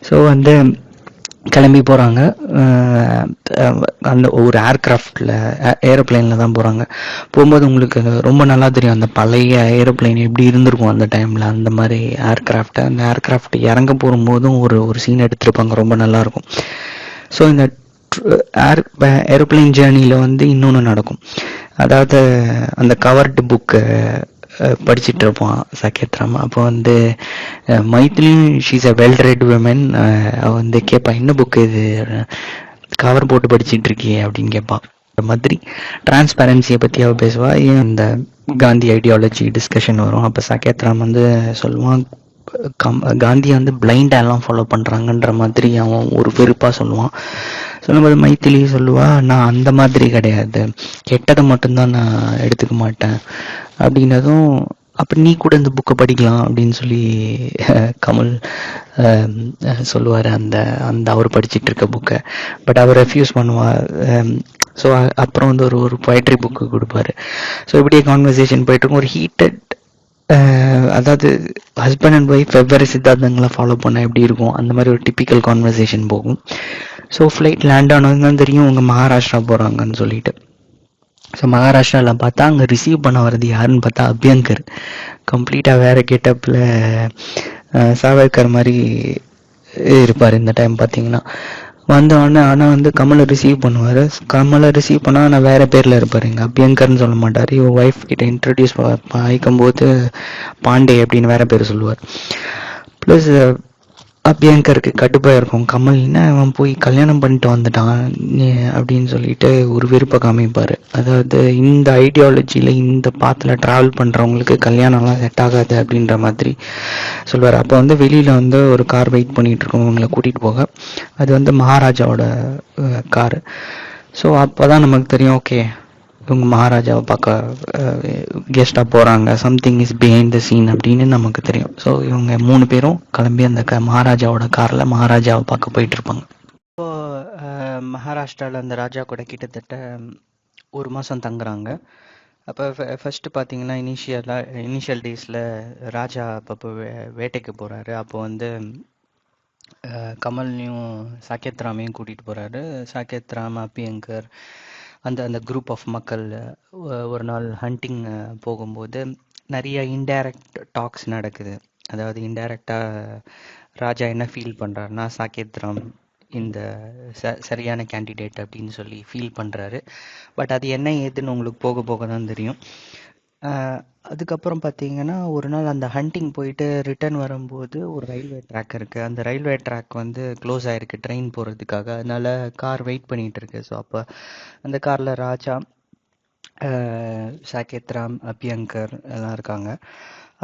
So வந்து கிளம்பி போகிறாங்க. அந்த ஒரு ஏர்க்ராஃப்டில் ஏரோப்ளைனில் தான் போகிறாங்க. போகும்போது உங்களுக்கு ரொம்ப நல்லா தெரியும் அந்த பழைய ஏரோப்ளைன் எப்படி இருந்திருக்கும் அந்த டைமில். அந்த மாதிரி அந்த ஏர்க்ராஃப்ட் இறங்க போகும்போதும் ஒரு சீன் எடுத்திருப்பாங்க, ரொம்ப நல்லாயிருக்கும். ஸோ இந்த ஏரோப்ளைன் ஜேர்னியில் வந்து இன்னொன்று நடக்கும். அதாவது அந்த கவர்டு புக்கு படிச்சுட்டு இருப்பான் சாகேத்ராம். அப்போ வந்து Maithili she's a well read women. அவள் வந்து கேட்பான், என்ன புக்கு இது, கவர் போட்டு படிச்சுட்டு இருக்கியே அப்படின்னு கேட்பான். இந்த மாதிரி டிரான்ஸ்பரன்சியை பற்றி அவள் பேசுவா. இந்த காந்தி ஐடியாலஜி டிஸ்கஷன் வரும். அப்போ சாகேத்ராம் வந்து சொல்லுவான், காந்தியை வந்து பிளைண்டாலாம் ஃபாலோ பண்ணுறாங்கன்ற மாதிரி அவன் ஒரு வெறுப்பாக சொல்லுவான். சொல்லும்போது மைத்திலி சொல்லுவா, நான் அந்த மாதிரி கிடையாது, கெட்டதை மட்டும்தான் நான் எடுத்துக்க மாட்டேன் அப்படின்னதும், அப்போ நீ கூட இந்த புக்கை படிக்கலாம் அப்படின்னு சொல்லி கமல் சொல்லுவார் அந்த அந்த அவர் படிச்சுட்டு இருக்க புக்கை. பட் அவர் ரெஃப்யூஸ் பண்ணுவார். ஸோ அப்புறம் வந்து ஒரு பொயட்ரி புக்கு கொடுப்பாரு. ஸோ இப்படியே கான்வர்சேஷன் போயிட்டுருக்கும். ஒரு ஹீட்டட், அதாவது ஹஸ்பண்ட் அண்ட் ஒய்ஃப் வெவ்வேறு சித்தாந்தங்களை ஃபாலோ பண்ண எப்படி இருக்கும் அந்த மாதிரி ஒரு டிப்பிக்கல் கான்வர்சேஷன் போகும். ஸோ ஃப்ளைட் லேண்ட் ஆனது தான் தெரியும் அவங்க மகாராஷ்டிரா போகிறாங்கன்னு சொல்லிட்டு. ஸோ மகாராஷ்டிராவில் பார்த்தா அங்கே ரிசீவ் பண்ண வர்றது யாருன்னு பார்த்தா அபியங்கர். கம்ப்ளீட்டாக வேறு கெட்டப்பில் சாவர்கர் மாதிரி இருப்பார் இந்த டைம் பார்த்தீங்கன்னா. வந்தோடனே ஆனால் வந்து கமலை ரிசீவ் பண்ணுவார். கமலை ரிசீவ் பண்ணால் ஆனால் வேறு பேரில் இருப்பார். இங்கே அபியங்கர்னு சொல்ல மாட்டார். இவன் ஒய்ஃப் கிட்ட இன்ட்ரடியூஸ் ஆகிக்கும்போது பாண்டே அப்படின்னு வேறு பேர் சொல்லுவார். ப்ளஸ் அபியங்கருக்கு கடுப்பாக இருக்கும், கமல்னா அவன் போய் கல்யாணம் பண்ணிட்டு வந்துட்டான் அப்படின்னு சொல்லிட்டு ஒரு விருப்பை காமிப்பார். அதாவது இந்த ஐடியாலஜியில் இந்த பாத்தில் ட்ராவல் பண்ணுறவங்களுக்கு கல்யாணம்லாம் செட் ஆகாது அப்படின்ற மாதிரி சொல்லுவார். அப்போ வந்து வெளியில் வந்து ஒரு கார் வெயிட் பண்ணிகிட்டு இருக்கோம் இவங்களை கூட்டிகிட்டு போக. அது வந்து மகாராஜாவோட காரு. ஸோ அப்போ தான் நமக்கு தெரியும், ஓகே இவங்க மகாராஜாவை பார்க்க கெஸ்டாக போகிறாங்க, something is behind the scene அப்படின்னு நமக்கு தெரியும். ஸோ இவங்க 3 பேரும் கிளம்பி அந்த மகாராஜாவோட காரில் மகாராஜாவை பார்க்க போயிட்டுருப்பாங்க. இப்போது மகாராஷ்டிராவில் அந்த ராஜா கூட கிட்டத்தட்ட 1 மாதம் தங்குறாங்க. அப்போ ஃபஸ்ட்டு பார்த்தீங்கன்னா இனிஷியல் டேஸில் ராஜா அப்போ வேட்டைக்கு போகிறாரு. அப்போ வந்து கமல்னையும் சாகேத்ராமையும் கூட்டிகிட்டு போகிறாரு. சாகேத்ராம், அபியங்கர், அந்த குரூப் ஆஃப் மக்கள் ஒரு நாள் ஹண்டிங் போகும்போது நிறைய இன்டைரக்ட் டாக்ஸ் நடக்குது. அதாவது இன்டைரக்டாக ராஜா என்ன ஃபீல் பண்ணுறாருனா, சாகேத்ராம் இந்த சரியான கேண்டிடேட் அப்படின்னு சொல்லி ஃபீல் பண்ணுறாரு. பட் அது என்ன ஏதுன்னு உங்களுக்கு போக போக தான் தெரியும். அதுக்கப்புறம் பார்த்தீங்கன்னா ஒரு நாள் அந்த ஹண்டிங் போயிட்டு ரிட்டர்ன் வரும்போது ஒரு ரயில்வே ட்ராக் இருக்குது. அந்த ரயில்வே ட்ராக் வந்து க்ளோஸ் ஆகிருக்கு ட்ரெயின் போகிறதுக்காக. அதனால் கார் வெயிட் பண்ணிகிட்டு இருக்கு. ஸோ அப்போ அந்த காரில் ராஜா, சாகேத்ராம், அபியங்கர் எல்லாம் இருக்காங்க.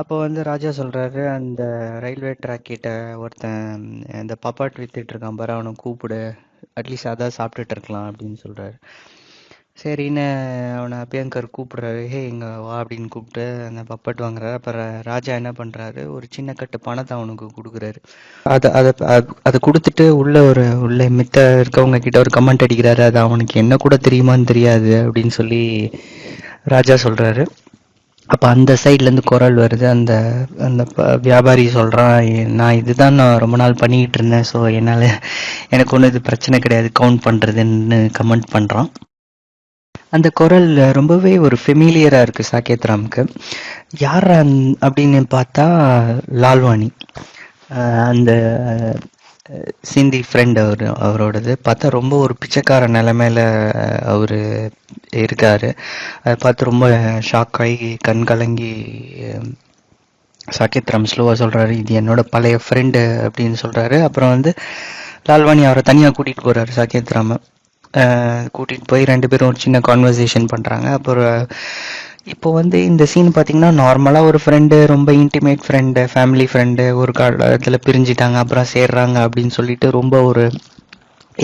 அப்போ வந்து ராஜா சொல்கிறாரு, அந்த ரயில்வே ட்ராக் கிட்ட ஒருத்தன் இந்த பப்பாட் வித்துட்டு இருக்கான் பாரு, அவனை கூப்பிடு, அட்லீஸ்ட் அதான் சாப்பிட்டுட்டு இருக்கலாம் அப்படின்னு சொல்கிறாரு. சரின்னு அவனை அபியங்கர் கூப்பிட்றாரு. ஹே இங்கே வா அப்படின்னு கூப்பிட்டு அந்த பப்பட் வாங்குறாரு. அப்புறம் ராஜா என்ன பண்ணுறாரு, ஒரு சின்ன கட்டு பணத்தை அவனுக்கு கொடுக்குறாரு. அதை கொடுத்துட்டு உள்ள மித்த இருக்கவங்க கிட்ட ஒரு கமெண்ட் அடிக்கிறாரு, அது அவனுக்கு என்ன கூட தெரியுமான்னு தெரியாது அப்படின்னு சொல்லி ராஜா சொல்கிறாரு. அப்போ அந்த சைட்லேருந்து குரல் வருது. அந்த அந்த வியாபாரி சொல்கிறான், நான் ரொம்ப நாள் பண்ணிக்கிட்டு இருந்தேன், ஸோ எனக்கு ஒன்றும் இது பிரச்சனை கிடையாது கவுண்ட் பண்ணுறதுன்னு கமெண்ட் பண்ணுறான். அந்த குரல் ரொம்பவே ஒரு ஃபெமிலியராக இருக்குது சாகேத்ராமுக்கு. யார் அப்படின்னு பார்த்தா லால்வாணி, அந்த சிந்தி ஃப்ரெண்ட் அவரோடது. பார்த்தா ரொம்ப ஒரு பிச்சைக்கார நிலைமையில் அவர் இருக்கார். அதை பார்த்து ரொம்ப ஷாக் ஆகி கண் கலங்கி சாகேத்ராம் ஸ்லோவாக சொல்கிறாரு, இது என்னோட பழைய ஃப்ரெண்டு அப்படின்னு சொல்கிறாரு. அப்புறம் வந்து லால்வாணி அவரை தனியாக கூட்டிகிட்டு போகிறாரு. சாகேத்ராமை கூட்டிகிட்டு போய் 2 பேரும் ஒரு சின்ன கான்வர்சேஷன் பண்ணுறாங்க. அப்புறம் இப்போ வந்து இந்த சீன் பார்த்திங்கன்னா நார்மலாக ஒரு ஃப்ரெண்டு, ரொம்ப இன்டிமேட் ஃப்ரெண்டு, ஃபேமிலி ஃப்ரெண்டு ஒரு காலத்தில் பிரிஞ்சிட்டாங்க அப்புறம் சேர்றாங்க அப்படின்னு சொல்லிட்டு ரொம்ப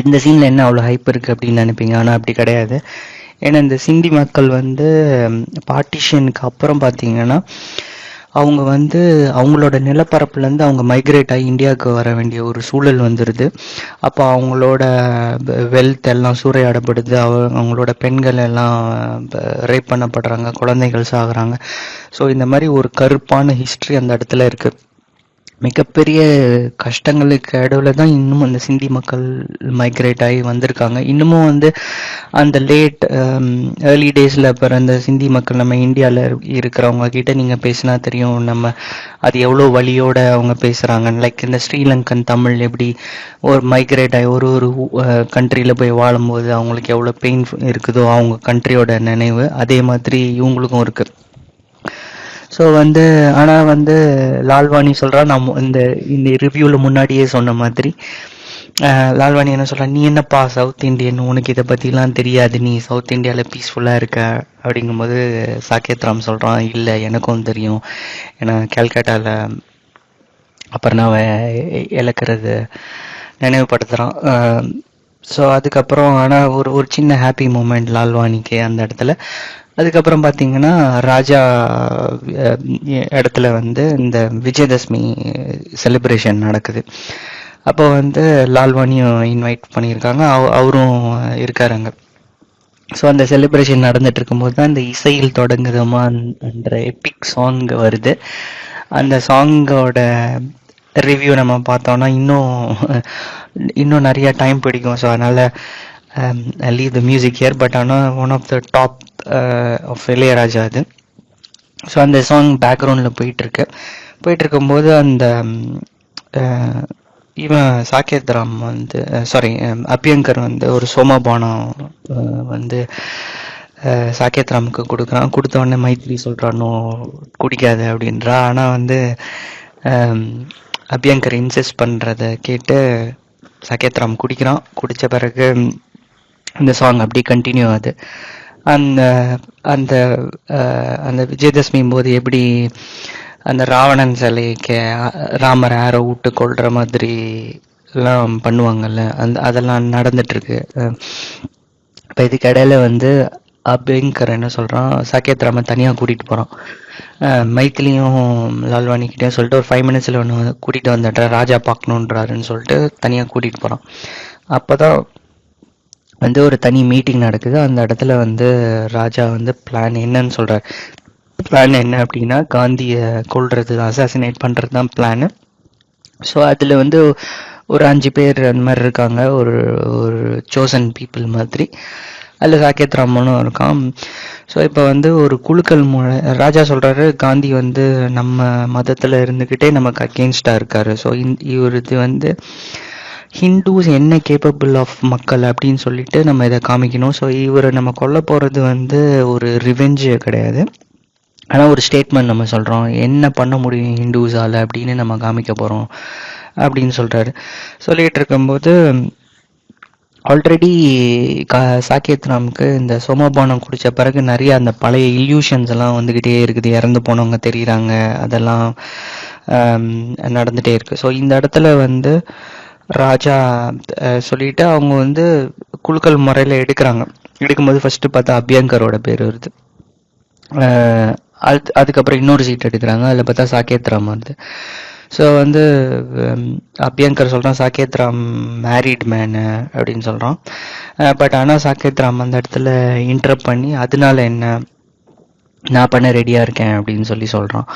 இந்த சீனில் என்ன அவ்வளோ ஹைப் இருக்குது அப்படின்னு நினைப்பீங்க. ஆனால் அப்படி கிடையாது. ஏன்னா இந்த சிந்தி மக்கள் வந்து பார்ட்டிஷனுக்கு அப்புறம் பார்த்திங்கன்னா அவங்க வந்து அவங்களோட நிலப்பரப்புலேருந்து அவங்க மைக்ரேட் ஆகி இந்தியாவுக்கு வர வேண்டிய ஒரு சூழல் வந்துடுது. அப்போ அவங்களோட வெல்த் எல்லாம் சூறையாடப்படுது. அவங்களோட பெண்கள் எல்லாம் ரேப் பண்ணப்படுறாங்க, குழந்தைகள் சாகுறாங்க. ஸோ இந்த மாதிரி ஒரு கருப்பான ஹிஸ்ட்ரி அந்த இடத்துல இருக்குது. மிகப்பெரிய கஷ்டங்களுக்கு நடுவுல தான் இன்னும் அந்த சிந்தி மக்கள் மைக்ரேட் ஆகி வந்திருக்காங்க. இன்னமும் வந்து அந்த லேட் ஏர்லி டேஸில் பிறந்த சிந்தி மக்கள் நம்ம இந்தியாவில் இருக்கிறவங்க கிட்ட நீங்கள் பேசினா தெரியும் நம்ம அது எவ்வளோ வலியோட அவங்க பேசுகிறாங்க. லைக் இந்த ஸ்ரீலங்கன் தமிழ் எப்படி ஒரு மைக்ரேட் ஆகி ஒரு ஒரு கண்ட்ரியில் போய் வாழும்போது அவங்களுக்கு எவ்வளோ பெயின் இருக்குதோ அவங்க கண்ட்ரியோட நினைவு, அதே மாதிரி இவங்களுக்கும் இருக்குது. ஸோ வந்து ஆனால் வந்து லால்வாணி சொல்கிறா, நம்ம இந்த ரிவ்யூவில் முன்னாடியே சொன்ன மாதிரி லால்வாணி என்ன சொல்கிறா, நீ என்னப்பா சவுத் இண்டியன், உனக்கு இதை பற்றிலாம் தெரியாது, நீ சவுத் இந்தியாவில் பீஸ்ஃபுல்லாக இருக்க அப்படிங்கும்போது சாகேத் ராம் சொல்கிறான், இல்லை எனக்கும் தெரியும், ஏன்னா கல்கட்டாவில் அப்புறம் நான் இழக்கிறது நினைவுபடுத்துகிறான். ஸோ அதுக்கப்புறம் ஆனால் ஒரு சின்ன ஹாப்பி மூமெண்ட் லால்வாணிக்கு அந்த இடத்துல. அதுக்கப்புறம் பார்த்தீங்கன்னா ராஜா இடத்துல வந்து இந்த விஜயதசமி செலிப்ரேஷன் நடக்குது. அப்போ வந்து லால்வாணியும் இன்வைட் பண்ணியிருக்காங்க, அவரும் இருக்காருங்க. ஸோ அந்த செலிப்ரேஷன் நடந்துட்டு இருக்கும்போது தான் இந்த இசையில் தொடங்குதமா என்ற எபிக் சாங் வருது. அந்த சாங்கோட ரிவ்யூ நம்ம பார்த்தோம்னா இன்னும் நிறைய டைம் பிடிக்கும். ஸோ அதனால் leave the music here. But ஆனால் one of the top of Ilaiyaraaja அது. ஸோ அந்த சாங் பேக்ரவுண்டில் போயிட்டுருக்கும்போது அந்த இவன் சாகேத் ராம் வந்து அபியங்கர் வந்து ஒரு சோமபானம் வந்து சாகேத் ராமுக்கு கொடுக்குறான். கொடுத்த உடனே மைத்ரி சொல்கிறானோ குடிக்காது அப்படின்றா. ஆனால் வந்து அபியங்கர் இன்சிஸ்ட் பண்ணுறத கேட்டு சாகேத் ராம் குடிக்கிறான். குடித்த பிறகு இந்த சாங் அப்படி கண்டினியூ ஆகுது. அந்த அந்த அந்த விஜயதசமி போது எப்படி அந்த ராவணன் சிலைக்கு ராமர் ஆரோ விட்டு கொள்ற மாதிரி எல்லாம் பண்ணுவாங்கல்ல, அதெல்லாம் நடந்துட்டுருக்கு. இப்போ இதுக்கு இடையில வந்து அபியங்கர் என்ன சொல்கிறான், சாகேத் ராமன் தனியாக கூட்டிகிட்டு போகிறான். மைத்திலியும் லால்வாணிக்கிட்டேயும் சொல்லிட்டு ஒரு 5 minutes ஒன்று கூட்டிகிட்டு வந்துடுறேன், ராஜா பார்க்கணுன்றாருன்னு சொல்லிட்டு தனியாக கூட்டிகிட்டு போகிறான். அப்போ தான் வந்து ஒரு தனி மீட்டிங் நடக்குது. அந்த இடத்துல வந்து ராஜா வந்து பிளான் என்னன்னு சொல்கிறார். பிளான் என்ன அப்படின்னா காந்தியை கொல்றது, அசாசினேட் பண்ணுறது தான் பிளானு. ஸோ அதில் வந்து ஒரு 5 பேர் அந்த மாதிரி இருக்காங்க, ஒரு சோசன் பீப்புள் மாதிரி. அதில் சாகேத் ராமனும் இருக்கான். ஸோ இப்போ வந்து ஒரு குழுக்கள் ராஜா சொல்கிறாரு, காந்தி வந்து நம்ம மதத்தில் இருந்துக்கிட்டே நமக்கு அகெயின்ஸ்டாக இருக்காரு. ஸோ இது வந்து ஹிந்துஸ் என்ன கேப்பபிள் ஆஃப் மக்கள் அப்படின்னு சொல்லிட்டு நம்ம இதை காமிக்கணும். ஸோ இவரை நம்ம கொல்ல போகிறது வந்து ஒரு ரிவெஞ்சு கிடையாது, ஆனால் ஒரு ஸ்டேட்மெண்ட் நம்ம சொல்கிறோம், என்ன பண்ண முடியும் ஹிந்துஸால் அப்படின்னு நம்ம காமிக்க போகிறோம் அப்படின்னு சொல்கிறாரு. சொல்லிகிட்டு இருக்கும்போது ஆல்ரெடி சாகேத் ராமுக்கு இந்த சோமபானம் குடித்த பிறகு நிறைய அந்த பழைய இல்யூஷன்ஸ் எல்லாம் வந்துக்கிட்டே இருக்குது, இறந்து போனவங்க தெரியுறாங்க, அதெல்லாம் நடந்துகிட்டே இருக்குது. ஸோ இந்த இடத்துல வந்து ராஜா சொல்லிட்டு அவங்க வந்து குழுக்கள் முறையில் எடுக்கும்போது ஃபஸ்ட்டு பார்த்தா அபியங்கரோட பேர் வருது. அதுக்கப்புறம் இன்னொரு சீட் எடுக்கிறாங்க, அதில் பார்த்தா சாகேத் ராம் வருது. ஸோ வந்து அபியங்கர் சொல்கிறான் சாகேத் ராம் மேரிட் மேனு அப்படின்னு சொல்கிறான். பட் ஆனால் சாகேத் ராம் அந்த இடத்துல இன்டரப்ட் பண்ணி அதனால என்ன, நான் பண்ண ரெடியாக இருக்கேன் அப்படின்னு சொல்கிறான்.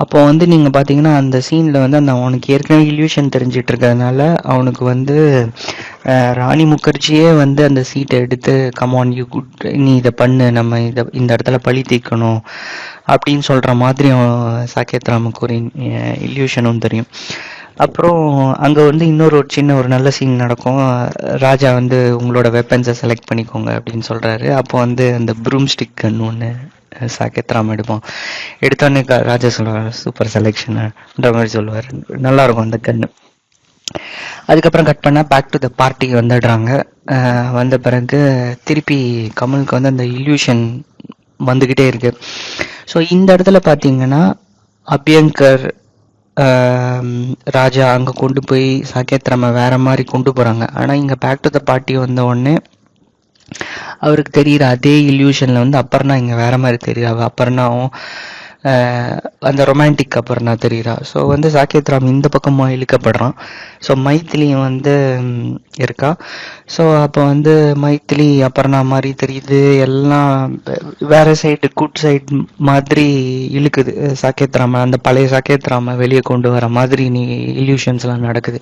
அப்போ வந்து நீங்கள் பார்த்தீங்கன்னா அந்த சீனில் வந்து அந்த அவனுக்கு ஏற்கனவே இல்யூஷன் தெரிஞ்சிட்டு இருக்கிறதுனால அவனுக்கு வந்து ராணி முகர்ஜியே வந்து அந்த சீட்டை எடுத்து கமான் யூ குட், நீ இதை பண்ணு, நம்ம இந்த இடத்துல பழி தீர்க்கணும் அப்படின்னு சொல்கிற மாதிரி சாகேத் ராமுக்கு ஒரு இல்யூஷனும் தெரியும். அப்புறம் அங்கே வந்து இன்னொரு சின்ன ஒரு நல்ல சீன் நடக்கும். ராஜா வந்து உங்களோட வெப்பன்ஸை செலக்ட் பண்ணிக்கோங்க அப்படின்னு சொல்கிறாரு. அப்போ வந்து அந்த ப்ரூம் ஸ்டிக் கன்று ஒன்று சாகேத் ராம் எடுத்தோடனே ராஜா சொல்லுவார் சூப்பர் செலெக்ஷன்ன்ற மாதிரி சொல்லுவார், நல்லாயிருக்கும் அந்த கன்று. அதுக்கப்புறம் கட் பண்ணால் பேக் டு த பார்ட்டிக்கு வந்துடுறாங்க. வந்த பிறகு திருப்பி கமலுக்கு வந்து அந்த இல்யூஷன் வந்துக்கிட்டே இருக்கு. ஸோ இந்த இடத்துல பார்த்தீங்கன்னா அபியங்கர் ராஜா அங்கே கொண்டு போய் சாகேத் ராம வேற மாதிரி கொண்டு போகிறாங்க. ஆனால் இங்கே பேக் டு த பார்ட்டி வந்த உடனே அவருக்கு தெரிகிற அதே இல்யூஷனில் வந்து அப்பர்ணா இங்கே வேற மாதிரி தெரியுது. அபர்ணாவும் அந்த ரொமான்டிக் அபர்ணா தெரியுறா. ஸோ வந்து சாகேத் ராம் இந்த பக்கமாக இழுக்கப்படுறான். ஸோ மைத்திலியும் வந்து இருக்கா. ஸோ அப்போ வந்து மைத்திலி அபர்ணா மாதிரி தெரியுது, எல்லாம் வேற சைடு குட் சைடு மாதிரி இழுக்குது சாகேத் ராம. அந்த பழைய சாகேத் ராம வெளியே கொண்டு வர மாதிரி நீ இல்யூஷன்ஸ்லாம் நடக்குது.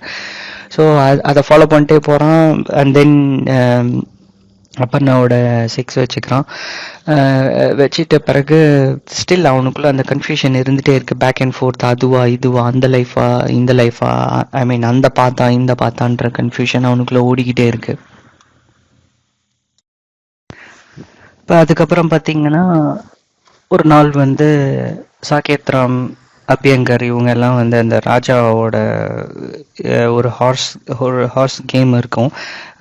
ஸோ அதை ஃபாலோ பண்ணிட்டே போகிறான். அண்ட் தென் அப்பர்ணாவோட செக்ஸ் வச்சுக்கிறான். வச்சிட்ட பிறகு ஸ்டில் அவனுக்குள்ள அந்த கன்ஃபியூஷன் இருந்துகிட்டே இருக்கு. பேக் அண்ட் ஃபோர்த், அதுவா இதுவா, அந்த லைஃபா இந்த லைஃபா, ஐ மீன் அந்த பார்த்தா இந்த பார்த்தான்ற கன்ஃபியூஷன் அவனுக்குள்ள ஓடிக்கிட்டே இருக்கு. இப்போ அதுக்கப்புறம் பார்த்தீங்கன்னா ஒரு நாள் வந்து சாகேத் ராம், அபியங்கர் இவங்க எல்லாம் வந்து அந்த ராஜாவோட ஒரு ஹார்ஸ் கேம் இருக்கும்.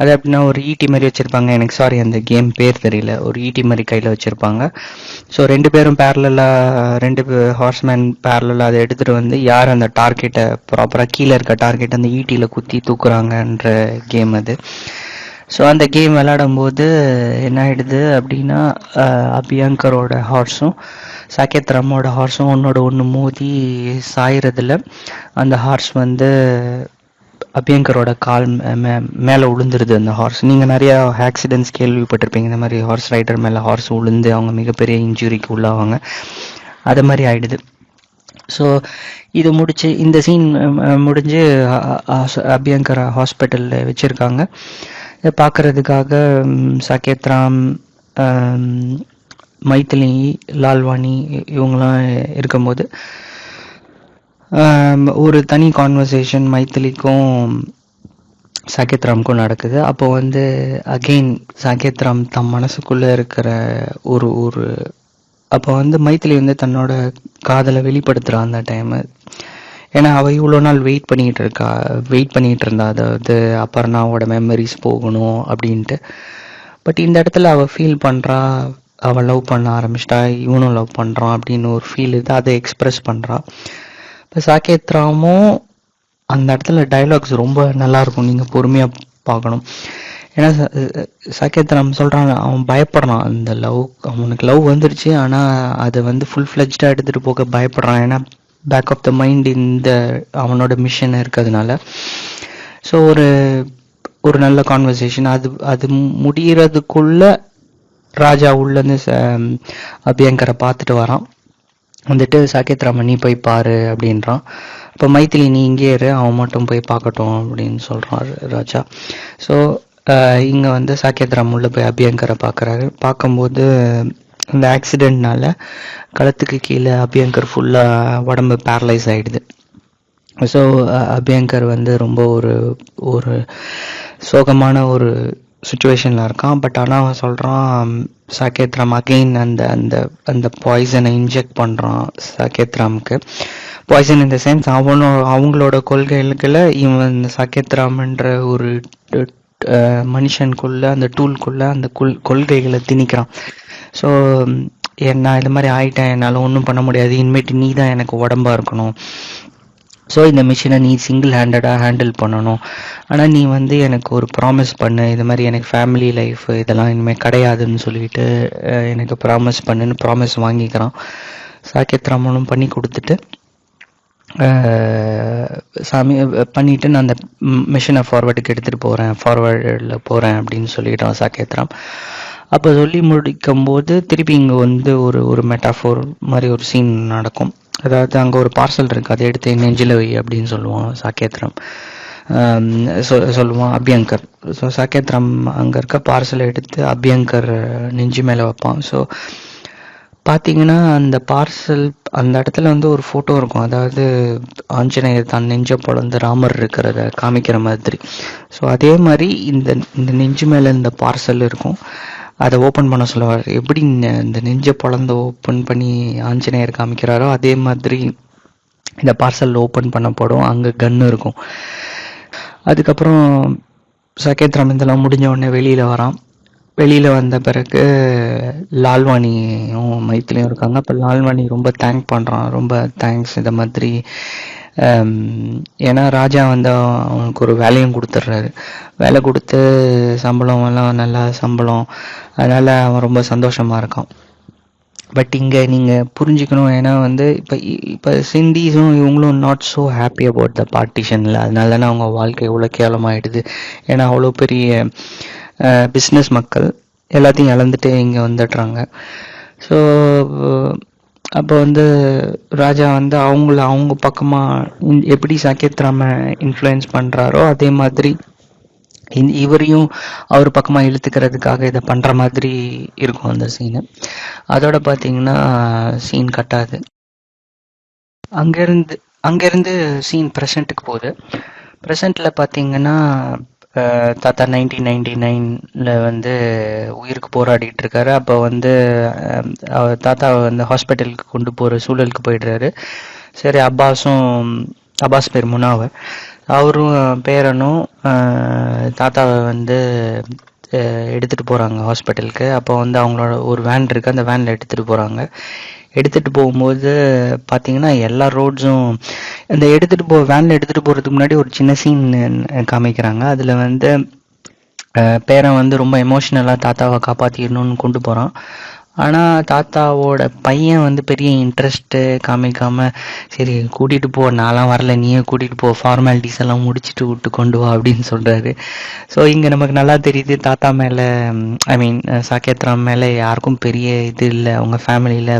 அது அப்படின்னா ஒரு ஈட்டி மாதிரி வச்சுருப்பாங்க. எனக்கு சாரி அந்த கேம் பேர் தெரியல. ஒரு ஈட்டி மாதிரி கையில் வச்சுருப்பாங்க. ஸோ 2 பேரும் பேரலாக, 2 ஹார்ஸ்மேன் பேரலாக அதை எடுத்துகிட்டு வந்து யார் அந்த டார்கெட்டை ப்ராப்பராக கீழே இருக்க டார்கெட் அந்த ஈட்டியில் குத்தி தூக்குறாங்கன்ற கேம் அது. ஸோ அந்த கேம் விளையாடும்போது என்ன ஆகிடுது அப்படின்னா, அபியங்கரோட ஹார்ஸும் சாகேத் ராமோட ஹார்ஸும் ஒன்று மோதி சாயறதுல அந்த ஹார்ஸ் வந்து அபியங்கரோட கால் மேலே விழுந்துருது. அந்த ஹார்ஸ், நீங்கள் நிறையா ஆக்சிடென்ட்ஸ் கேள்விப்பட்டிருப்பீங்க, இந்த மாதிரி ஹார்ஸ் ரைடர் மேலே ஹார்ஸ் விழுந்து அவங்க மிகப்பெரிய இன்ஜுரிக்கு உள்ளாவாங்க. அது மாதிரி ஆயிடுது. ஸோ இது முடிச்சு, இந்த சீன் முடிஞ்சு அபியங்கர் ஹாஸ்பிட்டலில் வச்சுருக்காங்க. இதை பார்க்குறதுக்காக சாகேத் ராம், மைத்திலி, லால்வாணி இவங்களாம் இருக்கும்போது ஒரு தனி கான்வர்சேஷன் மைத்திலிக்கும் சாகேத் ராம்க்கும் நடக்குது. அப்போ வந்து அகெயின் சாகேத் ராம் தம் மனசுக்குள்ளே இருக்கிற ஒரு அப்போ வந்து மைத்திலி வந்து தன்னோட காதலை வெளிப்படுத்துகிறான் அந்த டைமு. ஏன்னா அவள் இவ்வளோ நாள் வெயிட் பண்ணிகிட்டு இருந்தா, அதாவது அபர்ணாவோட மெமரிஸ் போகணும் அப்படின்ட்டு. பட் இந்த இடத்துல அவள் ஃபீல் பண்ணுறா, அவள் லவ் பண்ண ஆரம்பிச்சிட்டா, இவனும் லவ் பண்ணுறான் அப்படின்னு ஒரு ஃபீல் இது, அதை எக்ஸ்ப்ரெஸ் பண்ணுறான். இப்போ சாகேத் ராமும் அந்த இடத்துல டைலாக்ஸ் ரொம்ப நல்லாயிருக்கும், நீங்கள் பொறுமையாக பார்க்கணும். ஏன்னா சாகேத் ராம் சொல்கிறான், அவன் பயப்படுறான் அந்த லவ், அவனுக்கு லவ் வந்துடுச்சு, ஆனால் அதை வந்து ஃபுல் ஃப்ளெஜ்டாக எடுத்துகிட்டு போக பயப்படுறான். ஏன்னா பேக் ஆஃப் த மைண்ட் இந்த அவனோட மிஷன் இருக்கிறதுனால. ஸோ ஒரு நல்ல கான்வர்சேஷன். அது முடிகிறதுக்குள்ள ராஜா உள்ளேருந்து அபியங்கரை பார்த்துட்டு வரான். வந்துட்டு சாகேத் ராமன் நீ போய் பாரு அப்படின்றான். இப்போ மைத்திலி நீ இங்கே இரு, அவன் மட்டும் போய் பார்க்கட்டும் அப்படின்னு சொல்கிறான் ராஜா. ஸோ இங்கே வந்து சாகேத் ராம் உள்ள போய் அபியங்கரை பார்க்குறாரு. பார்க்கும்போது அந்த ஆக்சிடெண்ட்னால கழுத்துக்கு கீழே அபியங்கர் ஃபுல்லாக உடம்பு பேரலைஸ் ஆகிடுது. ஸோ அபியங்கர் வந்து ரொம்ப ஒரு சோகமான ஒரு சுச்சுவேஷனில் இருக்கான். பட் ஆனால் அவன் சொல்கிறான், சாகேத் ராம் அகெயின் அந்த பாய்சனை இன்ஜெக்ட் பண்ணுறான் சாகேத் ராமுக்கு. பாய்சன் இந்த சென்ஸ் அவங்களோட கொள்கைகளை இவன் சாகேத் ராம்ன்ற ஒரு மனுஷனுக்குள்ள, அந்த டூல்குள்ளே அந்த கொள்கைகளை திணிக்கிறான். ஸோ நான் இது மாதிரி ஆகிட்டேன், என்னால் ஒன்றும் பண்ண முடியாது, இனிமேட்டு நீ தான் எனக்கு உடம்பாக இருக்கணும், ஸோ இந்த மிஷினை நீ சிங்கிள் ஹேண்டடாக ஹேண்டில் பண்ணணும், ஆனால் நீ வந்து எனக்கு ஒரு ப்ராமிஸ் பண்ணு, இது மாதிரி எனக்கு ஃபேமிலி லைஃப் இதெல்லாம் இனிமேல் கிடையாதுன்னு சொல்லிட்டு எனக்கு ப்ராமிஸ் பண்ணுன்னு ப்ராமிஸ் வாங்கிக்கிறான். சாகேத் ராமனும் பண்ணி கொடுத்துட்டு சாமி பண்ணிவிட்டு நான் அந்த மிஷினை ஃபார்வர்டுக்கு எடுத்துகிட்டு ஃபார்வர்டில் போகிறேன் அப்படின்னு சொல்லிட்டான் சாகேத் ராம். அப்போ சொல்லி முடிக்கும்போது திருப்பி இங்கே வந்து ஒரு மெட்டாஃபோர் மாதிரி ஒரு சீன் நடக்கும். அதாவது அங்கே ஒரு பார்சல் இருக்குது, அதை எடுத்து நெஞ்சில் வை அப்படின்னு சொல்லுவான் சாகேத் ராம். சொல்லுவான் அபியங்கர். ஸோ சாகேத் ராம் அங்கே இருக்க பார்சலை எடுத்து அபியங்கர் நெஞ்சு மேலே வைப்பான். ஸோ பார்த்தீங்கன்னா அந்த பார்சல் அந்த இடத்துல வந்து ஒரு ஃபோட்டோ இருக்கும், அதாவது ஆஞ்சநேயர் தான் நெஞ்ச பொழந்து ராமர் இருக்கிறத காமிக்கிற மாதிரி. ஸோ அதே மாதிரி இந்த நெஞ்சு மேலே இந்த பார்சல் இருக்கும். அதை ஓப்பன் பண்ண சொல்லுவார். எப்படி இந்த நெஞ்சை பொழந்து ஓப்பன் பண்ணி ஆஞ்சநேயர் காமிக்கிறாரோ அதே மாதிரி இந்த பார்சல் ஓப்பன் பண்ணப்படும். அங்கே கன்று இருக்கும். அதுக்கப்புறம் சாகேத் ராம் இதெல்லாம் முடிஞ்ச உடனே வெளியில் வரான். வெளியில் வந்த பிறகு லால்வாணியும் மைத்திலியும் இருக்காங்க. அப்போ லால்வாணி ரொம்ப தேங்க் பண்ணுறான், ரொம்ப தேங்க்ஸ் இதை மாதிரி. ஏன்னா ராஜா வந்து அவனுக்கு ஒரு வேலையும் கொடுத்துட்றாரு. வேலை கொடுத்து சம்பளம் எல்லாம் நல்லா சம்பளம், அதனால் அவன் ரொம்ப சந்தோஷமாக இருக்கான். பட் இங்கே நீங்கள் புரிஞ்சுக்கணும். ஏன்னா வந்து இப்போ சிண்டிஸும் இவங்களும் not so happy about the பார்ட்டிஷனில். அதனால தானே அவங்க வாழ்க்கை இவ்வளோ கேவலமாயிடுது. ஏன்னா அவ்வளோ பெரிய பிஸ்னஸ் மக்கள் எல்லாத்தையும் இழந்துட்டு இங்கே வந்துடுறாங்க. ஸோ அப்போ வந்து ராஜா வந்து அவங்க பக்கமாக எப்படி சாக்கெத் ராம இன்ஃப்ளூயன்ஸ் பண்ணுறாரோ அதே மாதிரி இவரையும் அவர் பக்கமாக இழுத்துக்கிறதுக்காக இதை பண்ணுற மாதிரி இருக்கும் அந்த சீனு. அதோட பார்த்தீங்கன்னா சீன் கட்டாது. அங்கேருந்து அங்கேருந்து சீன் ப்ரெசண்ட்டுக்கு போகுது. ப்ரெசண்ட்டில் பார்த்தீங்கன்னா தாத்தா 1999 வந்து உயிருக்கு போராடிட்டு இருக்காரு. அப்போ வந்து அவர் தாத்தாவை வந்து ஹாஸ்பிட்டலுக்கு கொண்டு போகிற சூழலுக்கு போயிடுறாரு. சரி, அப்பாஸ் பேர் முனாவர், அவரும் பேரனும் தாத்தாவை வந்து எடுத்துகிட்டு போகிறாங்க ஹாஸ்பிட்டலுக்கு. அப்போ வந்து அவங்களோட ஒரு வேன் இருக்குது, அந்த வேனில் எடுத்துகிட்டு போகிறாங்க. எடுத்துகிட்டு போகும்போது பார்த்தீங்கன்னா எல்லா ரோட்ஸும் இந்த வேனில் எடுத்துகிட்டு போகிறதுக்கு முன்னாடி ஒரு சின்ன சீன் காமிக்கிறாங்க. அதில் வந்து பேரன் வந்து ரொம்ப எமோஷ்னலாக தாத்தாவை காப்பாற்றிடணும்னு கொண்டு போகிறான். ஆனால் தாத்தாவோட பையன் வந்து பெரிய இன்ட்ரெஸ்ட்டு காமிக்காமல், சரி கூட்டிகிட்டு போ, நான்லாம் வரல, நீயே கூட்டிகிட்டு போ, ஃபார்மாலிட்டிஸ் எல்லாம் முடிச்சுட்டு விட்டு கொண்டு வா அப்படின்னு சொல்கிறாரு. ஸோ இங்கே நமக்கு நல்லா தெரியுது தாத்தா மேலே, சாக்கெத் ராம் மேலே யாருக்கும் பெரிய இது இல்லை. அவங்க ஃபேமிலியில்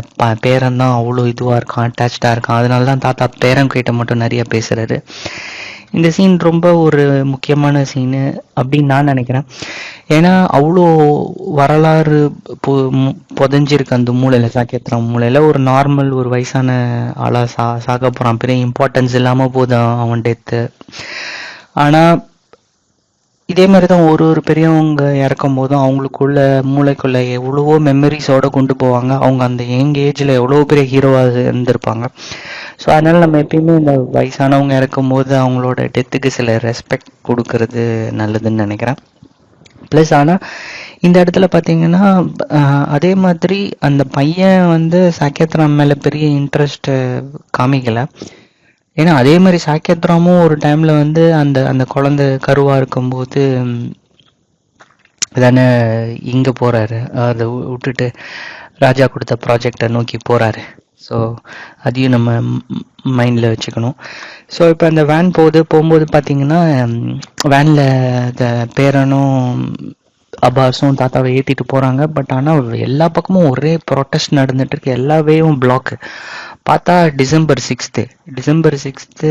பேரன் தான் அவ்வளோ இதுவாக இருக்கான், அட்டாச்சாக இருக்கான். அதனால தான் தாத்தா பேரன் கிட்ட மட்டும் நிறைய பேசுகிறாரு. இந்த சீன் ரொம்ப ஒரு முக்கியமான சீனு அப்படின்னு நான் நினைக்கிறேன். ஏன்னா அவ்வளோ வரலாறு புதஞ்சிருக்கு அந்த மூளையில், சாக்கெத் ராம் மூளையில். ஒரு நார்மல் ஒரு வயசான ஆளாக சாக போகிறான், பெரிய இம்பார்ட்டன்ஸ் இல்லாமல் போதும் அவன் டெத்து. ஆனால் இதே மாதிரி தான் ஒரு பெரியவங்க இறக்கும் போதும் அவங்களுக்குள்ள மூளைக்குள்ள எவ்வளவோ மெமரிஸோட கொண்டு போவாங்க. அவங்க அந்த யங் ஏஜில் எவ்வளோ பெரிய ஹீரோவாக இருந்திருப்பாங்க. ஸோ அதனால் நம்ம எப்பயுமே இந்த வயசானவங்க இறக்கும் போது அவங்களோட டெத்துக்கு சில ரெஸ்பெக்ட் கொடுக்கறது நல்லதுன்னு நினைக்கிறேன். ப்ளஸ் ஆனால் இந்த இடத்துல பார்த்தீங்கன்னா அதே மாதிரி அந்த பையன் வந்து சாக்கெத் ராம் மேலே பெரிய இன்ட்ரெஸ்ட் காமிக்கலை. ஏன்னா அதே மாதிரி சாக்கெத் ராமும் ஒரு டைமில் வந்து அந்த குழந்தை கருவாக இருக்கும்போது தானே இங்கே போகிறாரு, அதை விட்டுட்டு ராஜா கொடுத்த ப்ராஜெக்டை நோக்கி போகிறாரு. ஸோ அதையும் நம்ம மைண்டில் வச்சுக்கணும். ஸோ இப்போ அந்த வேன் போகும்போது பார்த்தீங்கன்னா வேனில் பேரனும் அப்பாஸும் தாத்தாவை ஏற்றிட்டு போகிறாங்க. பட் ஆனால் எல்லா பக்கமும் ஒரே ப்ரொட்டஸ்ட் நடந்துட்டுருக்கு, எல்லா வேவும் பிளாக்கு. பார்த்தா டிசம்பர் 6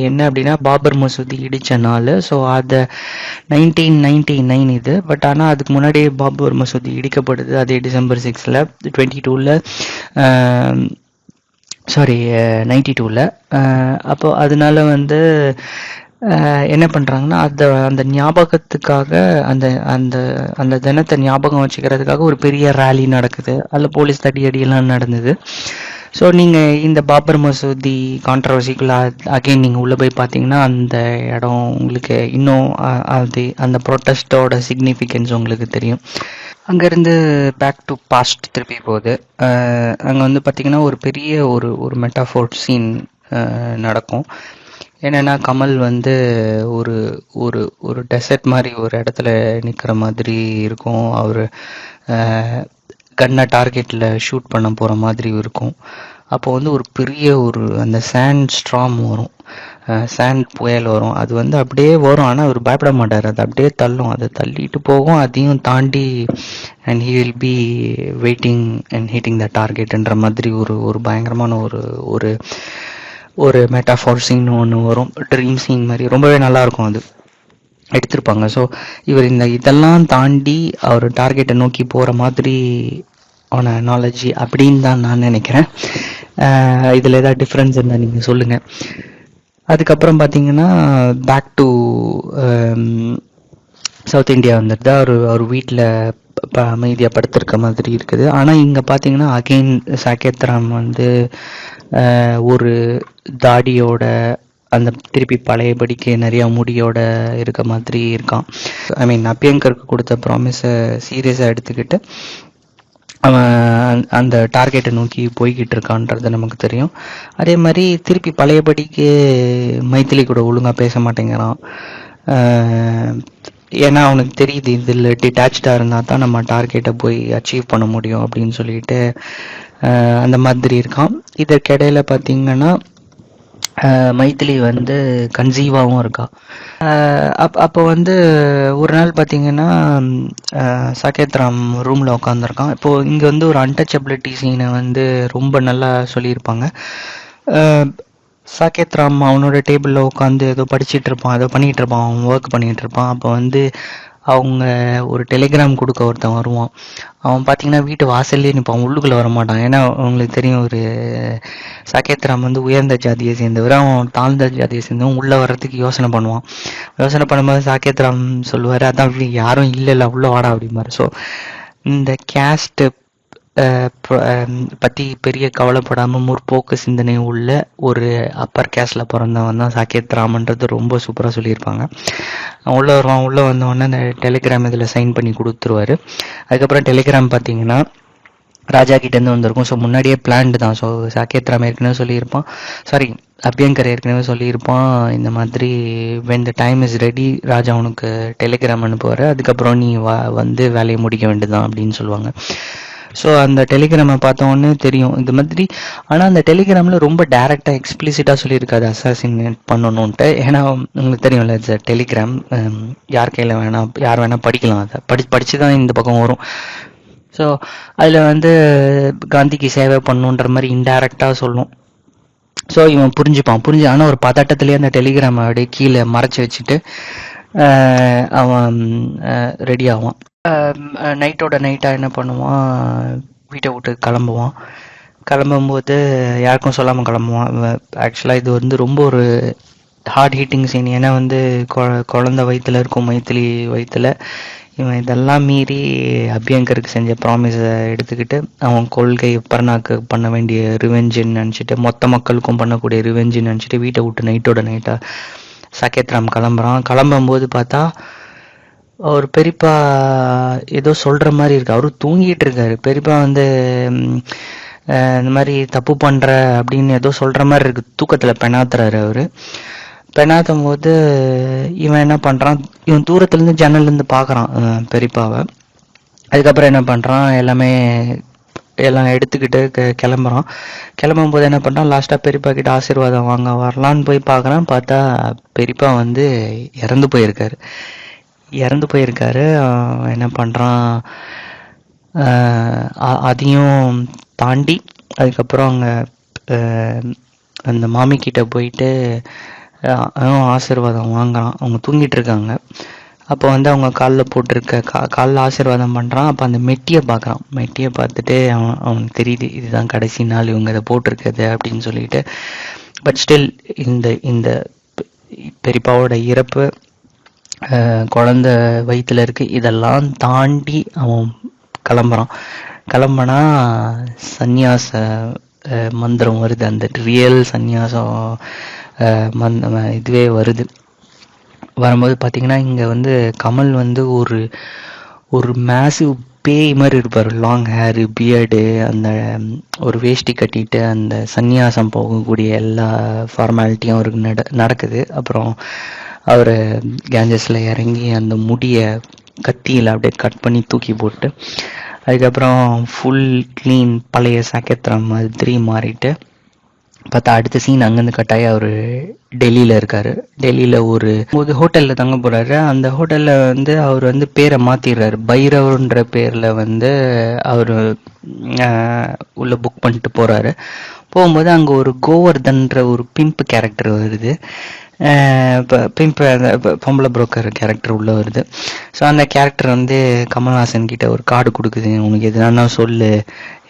என்ன அப்படின்னா பாபர் மசூதி இடித்த நாள். ஸோ அதை 1999 இது. பட் ஆனால் அதுக்கு முன்னாடியே பாபர் மசூதி இடிக்கப்படுது அதே டிசம்பர் 6 92 அப்போ அதனால வந்து என்ன பண்ணுறாங்கன்னா அந்த ஞாபகத்துக்காக அந்த அந்த அந்த தினத்தை ஞாபகம் வச்சுக்கிறதுக்காக ஒரு பெரிய ரேலி நடக்குது. அதில் போலீஸ் தடியடியெல்லாம் நடந்தது. ஸோ நீங்கள் இந்த பாபர் மசூதி கான்ட்ரவர்சிக்குள்ள அகெயின் நீங்கள் உள்ளே போய் பார்த்தீங்கன்னா அந்த இடம் உங்களுக்கு இன்னும் அந்த ப்ரொட்டஸ்டோட சிக்னிஃபிகன்ஸ் உங்களுக்கு தெரியும். அங்கேருந்து பேக் டு பாஸ்ட் திருப்பி போகுது. அங்கே வந்து பார்த்திங்கன்னா ஒரு பெரிய ஒரு மெட்டாஃபோர் சீன் நடக்கும். என்னென்னா கமல் வந்து ஒரு ஒரு ஒரு டெசர்ட் மாதிரி ஒரு இடத்துல நிற்கிற மாதிரி இருக்கும். அவர் கன்னை டார்கெட்டில் ஷூட் பண்ண போகிற மாதிரி இருக்கும். அப்போ வந்து ஒரு பெரிய அந்த சாண்ட் ஸ்ட்ராம் வரும், சாண்ட் புயல் வரும். அது வந்து அப்படியே வரும், ஆனால் அவர் பயப்பட மாட்டார். அது அப்படியே தள்ளும், அதை தள்ளிட்டு போகும், அதையும் தாண்டி and he will be waiting and hitting the டார்கெட்ன்ற மாதிரி ஒரு பயங்கரமான ஒரு ஒரு மெட்டாஃபார் சீன் ஒன்று வரும், ட்ரீம் சீன் மாதிரி. ரொம்பவே நல்லாயிருக்கும் அது எடுத்திருப்பாங்க. ஸோ இவர் இதெல்லாம் தாண்டி அவர் டார்கெட்டை நோக்கி போகிற மாதிரி ஆன நாலேஜ் அப்படின்னு தான் நான் நினைக்கிறேன். இதில் ஏதாவது டிஃப்ரென்ஸ் இருந்தால் நீங்கள் சொல்லுங்கள். அதுக்கப்புறம் பார்த்தீங்கன்னா பேக் டு சவுத் இந்தியா வந்துட்டு அவர் வீட்டில் அமைதியாக படுத்திருக்க மாதிரி இருக்குது. ஆனால் இங்கே பார்த்தீங்கன்னா அகெயின் சாக்கெத் ராம் வந்து ஒரு தாடியோட அந்த திருப்பி பழையபடிக்கு நிறையா முடியோட இருக்க மாதிரி இருக்கான். அபியங்கருக்கு கொடுத்த ப்ராமிஸை சீரியஸாக எடுத்துக்கிட்டு அவன் அந்த டார்கெட்டை நோக்கி போய்கிட்டு இருக்கான்றது நமக்கு தெரியும். அதே மாதிரி திருப்பி பழையபடிக்கு மைத்திலி கூட ஒழுங்காக பேச மாட்டேங்கிறான். ஏன்னா அவனுக்கு தெரியுது இதில் டிட்டாச்சாக இருந்தால் தான் நம்ம டார்கெட்டை போய் அச்சீவ் பண்ண முடியும் அப்படின்னு சொல்லிட்டு அந்த மாதிரி இருக்கான். இதற்கிடையில பார்த்தீங்கன்னா மைதிலி வந்து கன்சீவாகவும் இருக்கா. அப்போ வந்து ஒரு நாள் பார்த்தீங்கன்னா சாகேத் ராம் ரூமில் உட்காந்துருக்கான். இப்போது இங்கே வந்து ஒரு அன்டச்சபிலிட்டி சீனை வந்து ரொம்ப நல்லா சொல்லியிருப்பாங்க. சாகேத் ராம் அவனோட டேபிளில் உட்காந்து ஏதோ படிச்சுட்டு இருப்பான், ஏதோ பண்ணிகிட்டு இருப்பான், அவன் ஒர்க் பண்ணிகிட்டு இருப்பான். அப்போ வந்து அவங்க ஒரு டெலிகிராம் கொடுக்க ஒருத்தன் வருவான். அவன் பார்த்தீங்கன்னா வீட்டு வாசல்லே நிற்பான், உள்ளுக்குள்ளே வரமாட்டான். ஏன்னா அவங்களுக்கு தெரியும் ஒரு சாகேத் ராம் வந்து உயர்ந்த ஜாதியை சேர்ந்தவர், அவன் தாழ்ந்த ஜாதியை சேர்ந்தவன். உள்ளே வர்றதுக்கு யோசனை பண்ணுவான். யோசனை பண்ணும்போது சாகேத் ராம் சொல்லுவார், அதான் யாரும் இல்லை உள்ளே வாடா அப்படிம்பாரு. ஸோ இந்த கேஸ்ட்டு பற்றி பெரிய கவலைப்படாமல் முற்போக்கு சிந்தனை உள்ள ஒரு அப்பர் கேஸ்டில் பிறந்தவன் தான் சாகேத் ராமன்றது ரொம்ப சூப்பராக சொல்லியிருப்பாங்க. உள்ளே வருவான். உள்ளே வந்தவொடனே அந்த டெலிகிராம் இதில் சைன் பண்ணி கொடுத்துருவாரு. அதுக்கப்புறம் டெலிகிராம் பார்த்தீங்கன்னா ராஜா கிட்டேருந்து வந்திருக்கும். ஸோ முன்னாடியே பிளான்டு தான். ஸோ சாகேத் ராம் ஏற்கனவே சொல்லியிருப்பான், சாரி அபியங்கர் ஏற்கனவே சொல்லியிருப்பான், இந்த மாதிரி when the time is ready Raja உனக்கு டெலிகிராம் அனுப்புவார், அதுக்கப்புறம் நீ வந்து வேலையை முடிக்க வேண்டியதுதான் அப்படின்னு சொல்லுவாங்க. ஸோ அந்த டெலிகிராமை பார்த்தோன்னே தெரியும் இந்த மாதிரி. ஆனால் அந்த டெலிகிராமில் ரொம்ப டேரெக்டாக எக்ஸ்பிளிசிட்டாக சொல்லியிருக்காது அசாசினேட் பண்ணணுன்ட்டு. ஏன்னா உங்களுக்கு தெரியும்ல, இட்ஸ் டெலிகிராம், யார் கையில் வேணால் யார் வேணால் படிக்கலாம். அதை படித்து தான் இந்த பக்கம் வரும். ஸோ அதில் வந்து காந்திக்கு சேவை பண்ணுன்ற மாதிரி இன்டைரக்டாக சொல்லும். ஸோ இவன் புரிஞ்சுப்பான். ஆனால் ஒரு பதட்டத்துலேயே அந்த டெலிகிராமை அப்படியே கீழே மறைச்சி வச்சுட்டு அவன் ரெடி ஆவான். நைட்டோட நைட்டாக என்ன பண்ணுவான், வீட்டை விட்டு கிளம்புவான். கிளம்பும்போது யாருக்கும் சொல்லாமல் கிளம்புவான். ஆக்சுவலாக இது வந்து ரொம்ப ஒரு ஹார்ட் ஹீட்டிங் சீன். ஏன்னா வந்து குழந்தை வயிற்றுல இருக்கும், மைத்திலி வயிற்றுல. இவன் இதெல்லாம் மீறி அபியங்கருக்கு செஞ்ச ப்ராமிஸை எடுத்துக்கிட்டு அவன் கொள்கை பர்னாக்கு பண்ண வேண்டிய ரிவெஞ்சுன்னு நினச்சிட்டு, மொத்த மக்களுக்கும் பண்ணக்கூடிய ரிவெஞ்சுன்னு நினச்சிட்டு வீட்டை விட்டு நைட்டோட நைட்டாக சாகேத் ராம் கிளம்புறான். கிளம்பும்போது பார்த்தா அவர் பெரியப்பா ஏதோ சொல்கிற மாதிரி இருக்கு. அவரும் தூங்கிட்டு இருக்காரு. பெரியப்பா வந்து இந்த மாதிரி தப்பு பண்ணுற அப்படின்னு ஏதோ சொல்கிற மாதிரி இருக்கு. தூக்கத்தில் பெணாத்துறாரு அவர். பெணாத்தும் போது இவன் என்ன பண்ணுறான், இவன் தூரத்துலேருந்து ஜன்னல்லேருந்து பார்க்குறான் பெரியப்பாவை. அதுக்கப்புறம் என்ன பண்ணுறான், எல்லாம் எடுத்துக்கிட்டு கிளம்புறான். கிளம்பும்போது என்ன பண்ணுறான், லாஸ்ட்டாக பெரியப்பா கிட்ட ஆசீர்வாதம் வாங்க வரலான்னு போய் பார்க்குறான். பார்த்தா பெரியப்பா வந்து இறந்து போயிருக்காரு. என்ன பண்ணுறான், அதையும் தாண்டி அதுக்கப்புறம் அங்கே அந்த மாமிக்கிட்ட போயிட்டு ஆசீர்வாதம் வாங்குறான். அவங்க தூங்கிட்டு இருக்காங்க. அப்போ வந்து அவங்க காலில் போட்டிருக்க காலில் ஆசீர்வாதம் பண்ணுறான். அப்போ அந்த மெட்டியை பார்க்குறான். மெட்டியை பார்த்துட்டு அவனுக்கு தெரியுது இதுதான் கடைசி நாள் இவங்க இதை போட்டிருக்குது அப்படின்னு சொல்லிட்டு. பட் ஸ்டில் இந்த பெரியப்பாவோட இறப்பு, குழந்த வயிற்றுல இருக்கு, இதெல்லாம் தாண்டி அவன் கிளம்புனா சந்நியாச மந்திரம் வருது. அந்த ரியல் சந்நியாசம் இதுவே வருது. வரும்போது பார்த்தீங்கன்னா இங்கே வந்து கமல் வந்து ஒரு மேசிவ் பேய் மாதிரி இருப்பார். லாங் ஹேரு, பியர்டு, அந்த ஒரு வேஷ்டி கட்டிட்டு அந்த சந்நியாசம் போகக்கூடிய எல்லா ஃபார்மாலிட்டியும் அவருக்கு நடக்குது. அப்புறம் அவர் கேஞ்சஸில் இறங்கி அந்த முடியை கத்தியில் அப்படியே கட் பண்ணி தூக்கி போட்டு அதுக்கப்புறம் ஃபுல் க்ளீன் பழைய சாகேத் ராம் மாதிரி மாறிட்டு பார்த்தா அடுத்த சீன் அங்கேருந்து கட்டாயி அவர் டெல்லியில் இருக்கார். டெல்லியில் ஒரு ஹோட்டலில் தங்க போகிறாரு. அந்த ஹோட்டலில் வந்து அவர் வந்து பேரை மாற்றிடுறாரு. பைரவர்ன்ற பேரில் வந்து அவர் உள்ளே புக் பண்ணிட்டு போகிறாரு. போகும்போது அங்கே ஒரு கோவர்தன்ற ஒரு பிம்ப் கேரக்டர் வருது. பிம்ப் பொம்பளை புரோக்கர் கேரக்டர் உள்ளே வருது. ஸோ அந்த கேரக்டர் வந்து கமல்ஹாசன் கிட்ட ஒரு கார்டு கொடுக்குது, உனக்கு எதுனா சொல்லு,